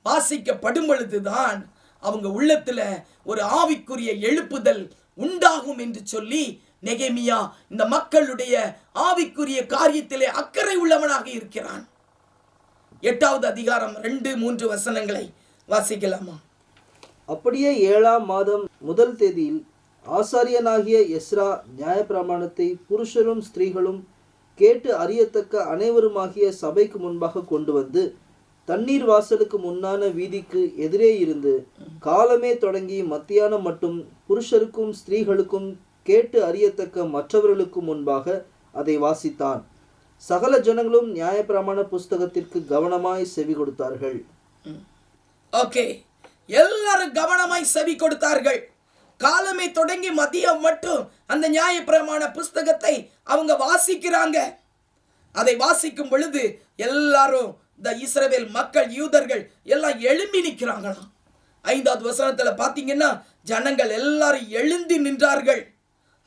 வாசிக்கப்படும் பொழுதுதான் அவங்க உள்ளத்துல ஒரு ஆவிக்குரிய எழுப்புதல் உண்டாகும் என்று சொல்லி நெகேமியா இந்த மக்களுடைய ஆவிக்குரிய காரியத்திலே அக்கறை உள்ளவனாக இருக்கிறான். 8வது அதிகாரம் 2-3 வசனங்களை வாசிக்கலாமா? அப்படியே 7ஆம் மாதம் முதல் தேதியில் ஆசாரியனாகிய எஸ்ரா நியாயப்பிரமாணத்தை புருஷரும் ஸ்திரீகளும் கேட்டு அறியத்தக்க அனைவருமாகிய சபைக்கு முன்பாக கொண்டு வந்து தண்ணீர் வாசலுக்கு முன்னான வீதிக்கு எதிரே இருந்து காலமே தொடங்கி மத்தியானம் மட்டும் புருஷருக்கும் ஸ்திரீகளுக்கும் கேட்டு அறியத்தக்க மற்றவர்களுக்கும் முன்பாக அதை வாசித்தான். சகல ஜனங்களும் நியாயப்பிரமாண புஸ்தகத்திற்கு கவனமாய் செவி கொடுத்தார்கள். ஓகே, எல்லாரும் கவனமாய் செவி கொடுத்தார்கள். காலமே தொடங்கி மதியம் மட்டும் அந்த நியாயப்பிரமாண புஸ்தகத்தை அவங்க வாசிக்கிறாங்க. அதை வாசிக்கும் பொழுது எல்லாரும் இந்த இஸ்ரவேல் மக்கள் யூதர்கள் எல்லாம் எழும்பி நிற்கிறாங்களாம். 5வது வசனத்துல பாத்தீங்கன்னா ஜனங்கள் எல்லாரும் எழுந்தி நின்றார்கள்.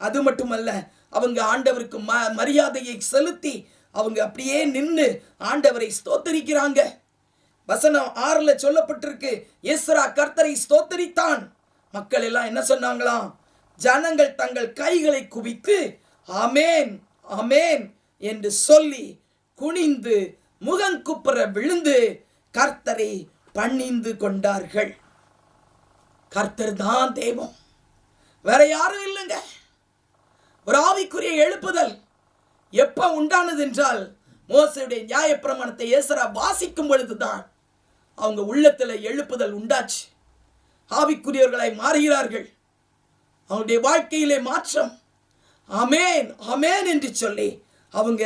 அது மட்டுமல்ல, அவங்க ஆண்டவருக்கு மரியாதையை செலுத்தி அவங்க அப்படியே நின்று ஆண்டவரை ஸ்தோத்தரிக்கிறாங்க. வசனம் 6ல் சொல்லப்பட்டிருக்கு, எஸ்ரா கர்த்தரை ஸ்தோத்தரித்தான். மக்கள் எல்லாம் என்ன சொன்னாங்களாம்? ஜனங்கள் தங்கள் கைகளை குவித்து ஆமேன் ஆமேன் என்று சொல்லி குனிந்து முகங்குப்புற விழுந்து கர்த்தரை பணிந்து கொண்டார்கள். கர்த்தர் தான் தெய்வம், வேற யாரும் இல்லைங்க. ஒரு ஆவிக்குரிய எழுப்புதல் எப்ப உண்டானது என்றால், மோசேயுடைய நியாயப்பிரமாணத்தை எஸ்ரா வாசிக்கும் பொழுதுதான் அவங்க உள்ளத்துல எழுப்புதல் உண்டாச்சு. ஆவிக்குரியவர்களாய் மாறுகிறார்கள். அவங்களுடைய வாழ்க்கையிலே மாற்றம். ஆமேன் ஆமேன் என்று சொல்லி அவங்க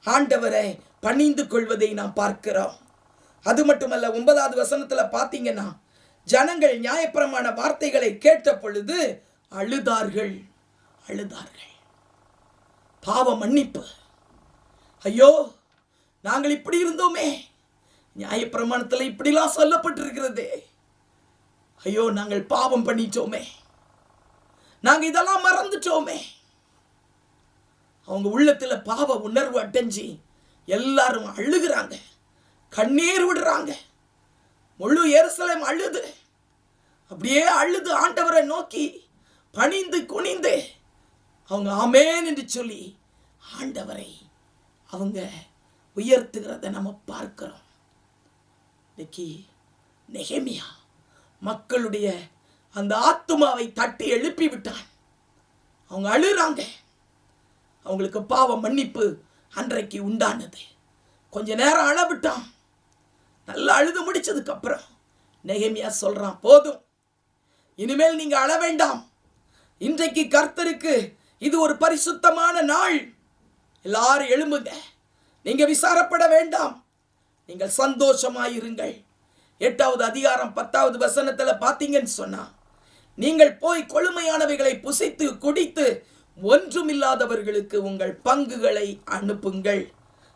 ஆண்டவரை பணிந்து கொள்வதை நாம் பார்க்கிறோம். அது மட்டுமல்ல, 9வது வசனத்துல பார்த்தீங்கன்னா ஜனங்கள் நியாயப்பிரமாண வார்த்தைகளை கேட்ட பொழுது அழுதார்கள். பாவ மன்னிப்பு. ஐயோ, நாங்கள் இப்படி இருந்தோமே, நியாயப்பிரமாணத்தில் இப்படிலாம் சொல்லப்பட்டிருக்கிறதே. ஐயோ, நாங்கள் பாவம் பண்ணிட்டோமே, நாங்க இதெல்லாம் மறந்துட்டோமே. அவங்க உள்ளத்துல பாவ உணர்வு அடைஞ்சி எல்லாரும் அழுகிறாங்க, கண்ணீர் விடுறாங்க. முழு எருசலேம் அழுது, அப்படியே அழுது ஆண்டவரை நோக்கி பணிந்து குனிந்து அவங்க ஆமேன் என்று சொல்லி ஆண்டவரை அவங்க உயர்த்துகிறத நம்ம பார்க்கிறோம். இன்னைக்கு நெகேமியா மக்களுடைய அந்த ஆத்துமாவை தட்டி எழுப்பி விட்டான். அவங்க அழுறாங்க. அவங்களுக்கு பாவ மன்னிப்பு அன்றைக்கு உண்டானது. கொஞ்ச நேரம் அழவிட்டான். நல்லா அழுது முடிச்சதுக்கு அப்புறம் நெகேமியா சொல்றான், போதும், இனிமேல் நீங்க அழ வேண்டாம். இன்றைக்கு கர்த்தருக்கு இது ஒரு பரிசுத்தமான நாள். எல்லாரும் எழும்புங்க, நீங்க விசாரப்பட வேண்டாம், நீங்கள் சந்தோஷமாயிருங்கள். 8வது அதிகாரம் 10வது வசனத்துல பார்த்தீங்கன்னு சொன்னா, நீங்கள் போய் கொழுமையானவைகளை புசித்து குடித்து ஒன்றுமில்லாதவர்களுக்கு உங்கள் பங்குகளை அனுப்புங்கள்.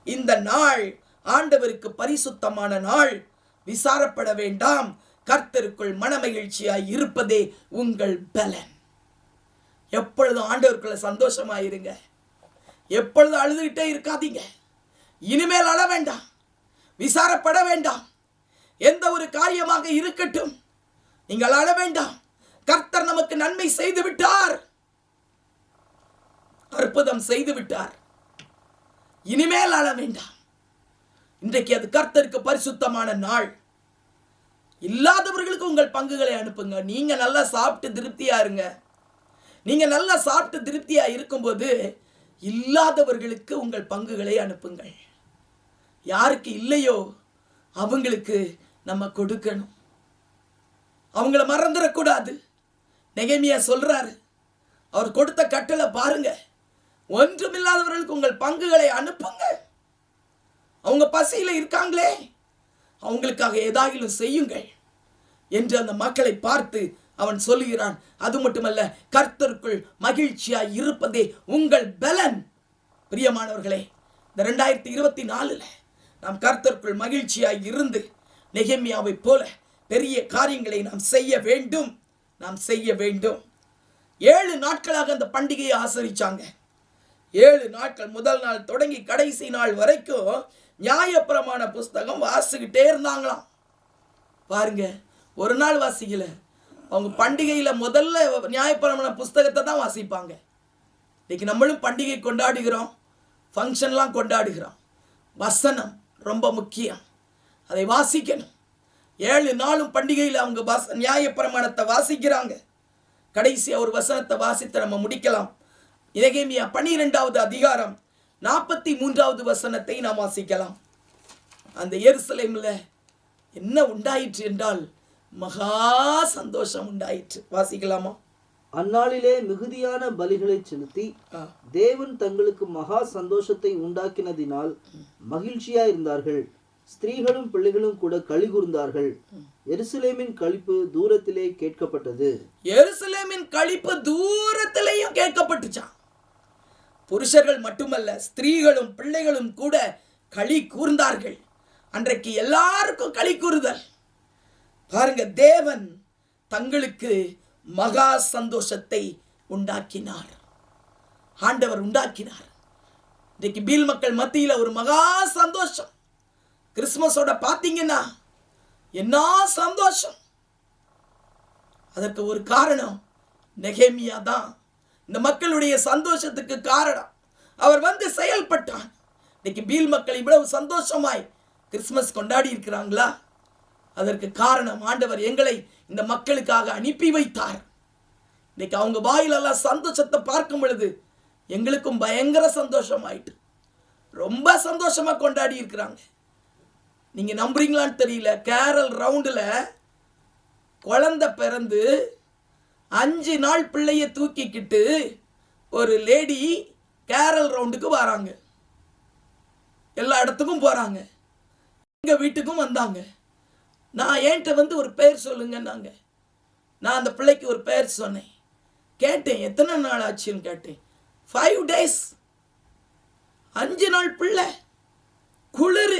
இந்த நாள் ஆண்டவருக்கு பரிசுத்தமான நாள். விசாரப்பட வேண்டாம். கர்த்தருக்குள் மனமகிழ்ச்சியாய் இருப்பதே உங்கள் பலன். எப்பொழுதும் ஆண்டவருக்குள்ள சந்தோஷமாயிருங்க. எப்பொழுதும் அழுதுகிட்டே இருக்காதீங்க. இனிமேல் அழ வேண்டாம், விசாரப்பட வேண்டாம். எந்த ஒரு காரியமாக இருக்கட்டும், நீங்கள் அழ வேண்டாம். கர்த்தர் நமக்கு நன்மை செய்து விட்டார், அற்புதம் செய்து விட்டார். இனிமேல் அழ வேண்டாம். இன்றைக்கு அது கர்த்தருக்கு பரிசுத்தமான நாள். இல்லாதவர்களுக்கு உங்கள் பங்குகளை அனுப்புங்க. நீங்க நல்லா சாப்பிட்டு திருப்தியா இருங்க. நீங்க நல்லா சாப்பிட்டு திருப்தியா இருக்கும்போது இல்லாதவர்களுக்கு உங்கள் பங்குகளை அனுப்புங்கள். யாருக்கு இல்லையோ அவங்களுக்கு நம்ம கொடுக்கணும். அவங்கள மறந்துடக்கூடாது. நெகேமியா சொல்றாரு, அவர் கொடுத்த கட்டளை பாருங்க, ஒன்றுமில்லாதவர்களுக்கு உங்கள் பங்குகளை அனுப்புங்க. அவங்க பசியில இருக்காங்களே, அவங்களுக்காக ஏதாகிலும் செய்யுங்கள் என்று அந்த மக்களை பார்த்து அவன் சொல்லுகிறான். அது மட்டுமல்ல, கர்த்தருக்குள் மகிழ்ச்சியாய் இருப்பதே உங்கள் பலன். பிரியமானவர்களே, இந்த 2024 நாம் கர்த்தருக்குள் மகிழ்ச்சியாய் இருந்து நெகேமியாவை போல பெரிய காரியங்களை நாம் செய்ய வேண்டும். 7 நாட்களாக அந்த பண்டிகையை ஆசரிச்சாங்க. 7 நாட்கள், முதல் நாள் தொடங்கி கடைசி நாள் வரைக்கும் நியாயப்பிரமாண புஸ்தகம் வாசிக்கிட்டே இருந்தாங்களாம். பாருங்க, ஒரு நாள் வாசிக்கல. அவங்க பண்டிகையில முதல்ல நியாயப்பிரமாண புஸ்தகத்தை தான் வாசிப்பாங்க. இன்னைக்கு நம்மளும் பண்டிகை கொண்டாடுகிறோம், ஃபங்க்ஷன்லாம் கொண்டாடுகிறோம். வசனம் ரொம்ப முக்கியம், அதை வாசிக்கணும். 7 நாளும் பண்டிகையில் அவங்க நியாயப்பிரமாணத்தை வாசிக்கிறாங்க. கடைசியா ஒரு வசனத்தை வாசித்து நம்ம முடிக்கலாம். எரேமியா 12வது அதிகாரம் 43வது வசனத்தை நாம் வாசிக்கலாம். அந்த எருசலேமில் என்ன உண்டாயிற்று என்றால் மகா சந்தோஷம் உண்டாயிற்று. வாசிக்கலாமா? அந்நாளிலே மிகுதியான பலிகளை செலுத்தி தேவன் தங்களுக்கு மகா சந்தோஷத்தை உண்டாக்கினதினால் மகிழ்ச்சியா இருந்தார்கள். ஸ்திரீகளும் பிள்ளைகளும் கூட களி கூர்ந்தார்கள். எருசலேமின் களிப்பு தூரத்திலே கேட்கப்பட்டது. எருசலேமின் களிப்பு தூரத்திலேயும் கேட்கப்பட்டுச்சான். புருஷர்கள் மட்டுமல்ல, ஸ்திரீகளும் பிள்ளைகளும் கூட களி கூர்ந்தார்கள். அன்றைக்கு எல்லாருக்கும் களி கூறுதல். பாருங்க, தேவன் தங்களுக்கு மகா சந்தோஷத்தை உண்டாக்கினார். ஆண்டவர் உண்டாக்கினார். இன்றைக்கு பீல் மக்கள் மத்தியில் ஒரு மகா சந்தோஷம். கிறிஸ்துமஸோட பார்த்தீங்கன்னா என்ன சந்தோஷம். அதற்கு ஒரு காரணம் நெகேமியா தான். இந்த மக்களுடைய சந்தோஷத்துக்கு காரணம் அவர் வந்து செயல்பட்டான். இன்னைக்கு பீல் மக்கள் இவ்வளவு சந்தோஷமாய் கிறிஸ்துமஸ் கொண்டாடி இருக்கிறாங்களா? அதற்கு காரணம் ஆண்டவர் எங்களை இந்த மக்களுக்காக அனுப்பி வைத்தார். இன்னைக்கு அவங்க வாயிலெல்லாம் சந்தோஷத்தை பார்க்கும் பொழுது எங்களுக்கும் பயங்கர சந்தோஷம் ஆயிட்டு ரொம்ப சந்தோஷமா கொண்டாடி இருக்கிறாங்க. நீங்க நம்புறீங்களான்னு தெரியல, கேரல் ரவுண்டில் குழந்தை பிறந்து 5 நாள் பிள்ளைய தூக்கிக்கிட்டு ஒரு லேடி கேரல் ரவுண்டுக்கு வராங்க. எல்லா இடத்துக்கும் போறாங்க. எங்க வீட்டுக்கும் வந்தாங்க. நான் என்கிட்ட வந்து ஒரு பெயர் சொல்லுங்கன்னாங்க. நான் அந்த பிள்ளைக்கு ஒரு பெயர் சொன்னேன். கேட்டேன், எத்தனை நாள் ஆச்சுன்னு கேட்டேன். 5 days. 5 நாள் பிள்ளை, குளிர்,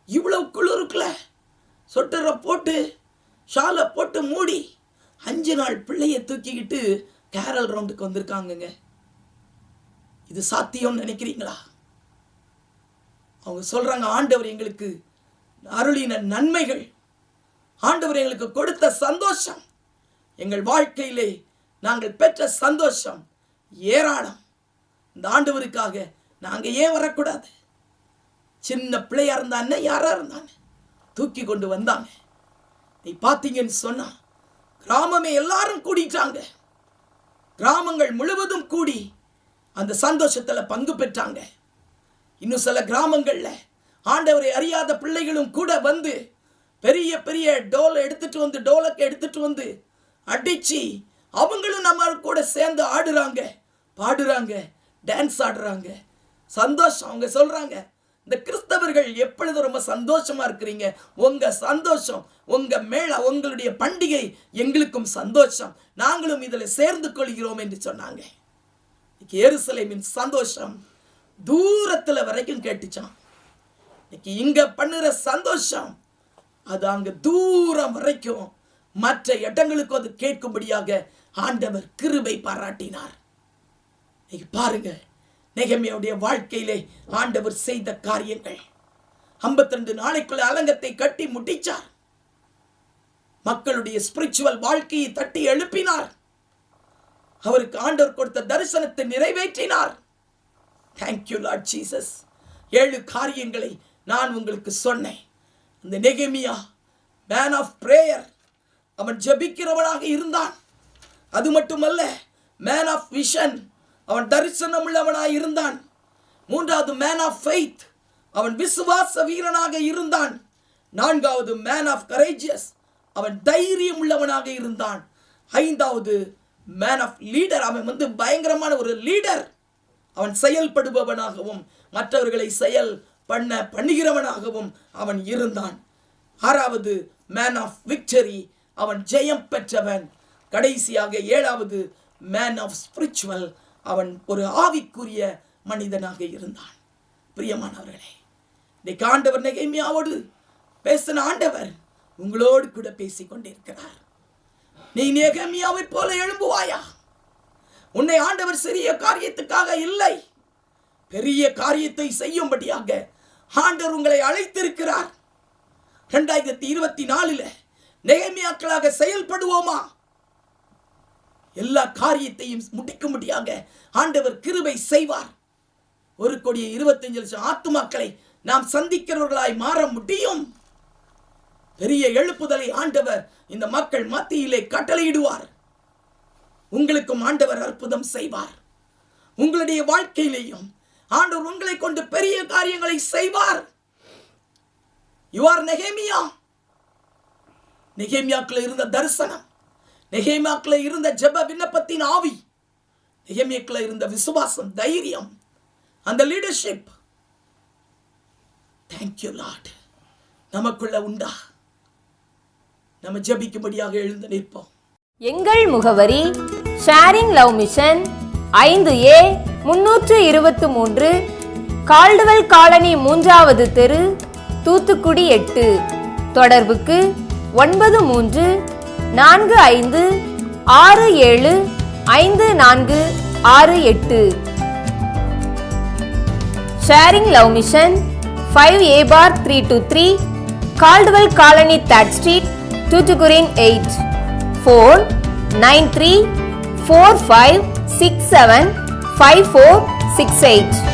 இவ்வளவு குளிருக்குல சொட்டரை போட்டு ஷாலை போட்டு மூடி 5 நாள் பிள்ளைய தூக்கிக்கிட்டு கேரல் ரவுண்டுக்கு வந்திருக்காங்கங்க. இது சாத்தியம்னு நினைக்கிறீங்களா? அவங்க சொல்றாங்க, ஆண்டவர் எங்களுக்கு அருளின நன்மைகள், ஆண்டவர் எங்களுக்கு கொடுத்த சந்தோஷம், எங்கள் வாழ்க்கையிலே நாங்கள் பெற்ற சந்தோஷம் ஏராளம். இந்த ஆண்டவருக்காக நாங்கள் ஏன் வரக்கூடாது? சின்ன பிள்ளையா இருந்தானே, யாரா இருந்தானே தூக்கி கொண்டு வந்தாங்க. நீ பார்த்தீங்கன்னு சொன்னா கிராமமே எல்லாரும் கூடிட்டாங்க. கிராமங்கள் முழுவதும் கூடி அந்த சந்தோஷத்தில் பங்கு பெற்றாங்க. இன்னும் சில கிராமங்கள்ல ஆண்டவரை அறியாத பிள்ளைகளும் கூட வந்து பெரிய பெரிய டோலை எடுத்துட்டு வந்து, டோலக்கை எடுத்துட்டு வந்து அடிச்சு அவங்களும் நம்ம கூட சேர்ந்து ஆடுறாங்க, பாடுறாங்க, டான்ஸ் ஆடுறாங்க. சந்தோஷம். அவங்க சொல்றாங்க, இந்த கிறிஸ்தவர்கள் எப்பொழுதும் ரொம்ப சந்தோஷமா இருக்கிறீங்க. உங்க சந்தோஷம், உங்க மேல, உங்களுடைய பண்டிகை எங்களுக்கும் சந்தோஷம், நாங்களும் இதில் சேர்ந்து கொள்கிறோம் என்று சொன்னாங்க. எருசலேமின் சந்தோஷம் தூரத்துல வரைக்கும் கேட்டுச்சான். இன்னைக்கு இங்க பண்ணுற சந்தோஷம் அது அங்க தூரம் வரைக்கும் மற்ற இடங்களுக்கு அது கேட்கும்படியாக ஆண்டவர் கிருபை பாராட்டினார். இன்னைக்கு பாருங்க, நெகேமியாவுடைய வாழ்க்கையிலே ஆண்டவர் செய்த காரியங்கள். 52 நாளைக்குள்ள அலங்கத்தை கட்டி முடிச்சார். மக்களுடைய ஸ்பிரிச்சுவல் வாழ்க்கையை தட்டி எழுப்பினார். அவருக்கு ஆண்டவர் கொடுத்த தரிசனத்தை நிறைவேற்றினார். Thank you Lord Jesus. 7 காரியங்களை நான் உங்களுக்கு சொன்னேன். அந்த நெகேமியா மேன் ஆஃப் பிரேயர், அவன் ஜெபிக்கிறவனாக இருந்தான். அது மட்டுமல்ல, மேன் ஆஃப் விஷன், அவன் தரிசனம் உள்ளவனாக இருந்தான். 3வது மேன் ஆஃப் ஃபெய்த், அவன் விசுவாச வீரனாக இருந்தான். 4வது மேன் ஆஃப் கரேஜியஸ், அவன் தைரியம் உள்ளவனாக இருந்தான். 5வது மேன் ஆஃப் லீடர், அவன் வந்து பயங்கரமான ஒரு லீடர். அவன் செயல்படுபவனாகவும் மற்றவர்களை செயல் பண்ணுகிறவனாகவும் அவன் இருந்தான். 6வது மேன் ஆஃப் விக்டரி, அவன் ஜெயம் பெற்றவன். கடைசியாக 7வது மேன் ஆஃப் ஸ்பிரிச்சுவல், அவன் ஒரு ஆவிக்குரிய மனிதனாக இருந்தான். பிரியமானவர்களே, இன்னைக்கு ஆண்டவர் நெகேமியாவோடு பேசின ஆண்டவர் உங்களோடு கூட பேசிக் கொண்டிருக்கிறார். நீ நெகேமியாவை போல எழும்புவாயா? உன்னை ஆண்டவர் சிறிய காரியத்துக்காக இல்லை, பெரிய காரியத்தை செய்யும்படியாக ஆண்டவர் உங்களை அழைத்திருக்கிறார். 2024 நெகேமியாக்களாக செயல்படுவோமா? எல்லா காரியத்தையும் முடிக்கும்படியாக ஆண்டவர் கிருபை செய்வார். 1,25,00,000 ஆத்துமாக்களை நாம் சந்திக்கிறவர்களாய் மாற முடியும். பெரிய எழுப்புதலை ஆண்டவர் இந்த மக்கள் மத்தியிலே கட்டளையிடுவார். உங்களுக்கும் ஆண்டவர் அற்புதம் செய்வார். உங்களுடைய வாழ்க்கையிலேயும் ஆண்டவர் உங்களை கொண்டு பெரிய காரியங்களை செய்வார். யூ ஆர் நெகேமியா. நெகேமியாக்குள்ள இருந்த தரிசனம், நெகேமியாக்குள்ள இருந்த ஜெப விண்ணப்பத்தின் ஆவி, நெகேமியாக்குள்ள இருந்த விசுவாசம், தைரியம், அந்த லீடர்ஷிப், தேங்க்யூ லார்ட், நமக்குள்ள உண்டா? நம்ம ஜெபிக்கும்படியாக எழுந்து நிற்போம். எங்கள் முகவரி sharing love mission 5A 323 Caldwell colony 3வது தெரு, தூத்துக்குடி 8. தொடர்புக்கு 9345675468. Sharing love mission 5A/323 Caldwell colony 3rd street, Thoothukudi 8. Phone 9345675468.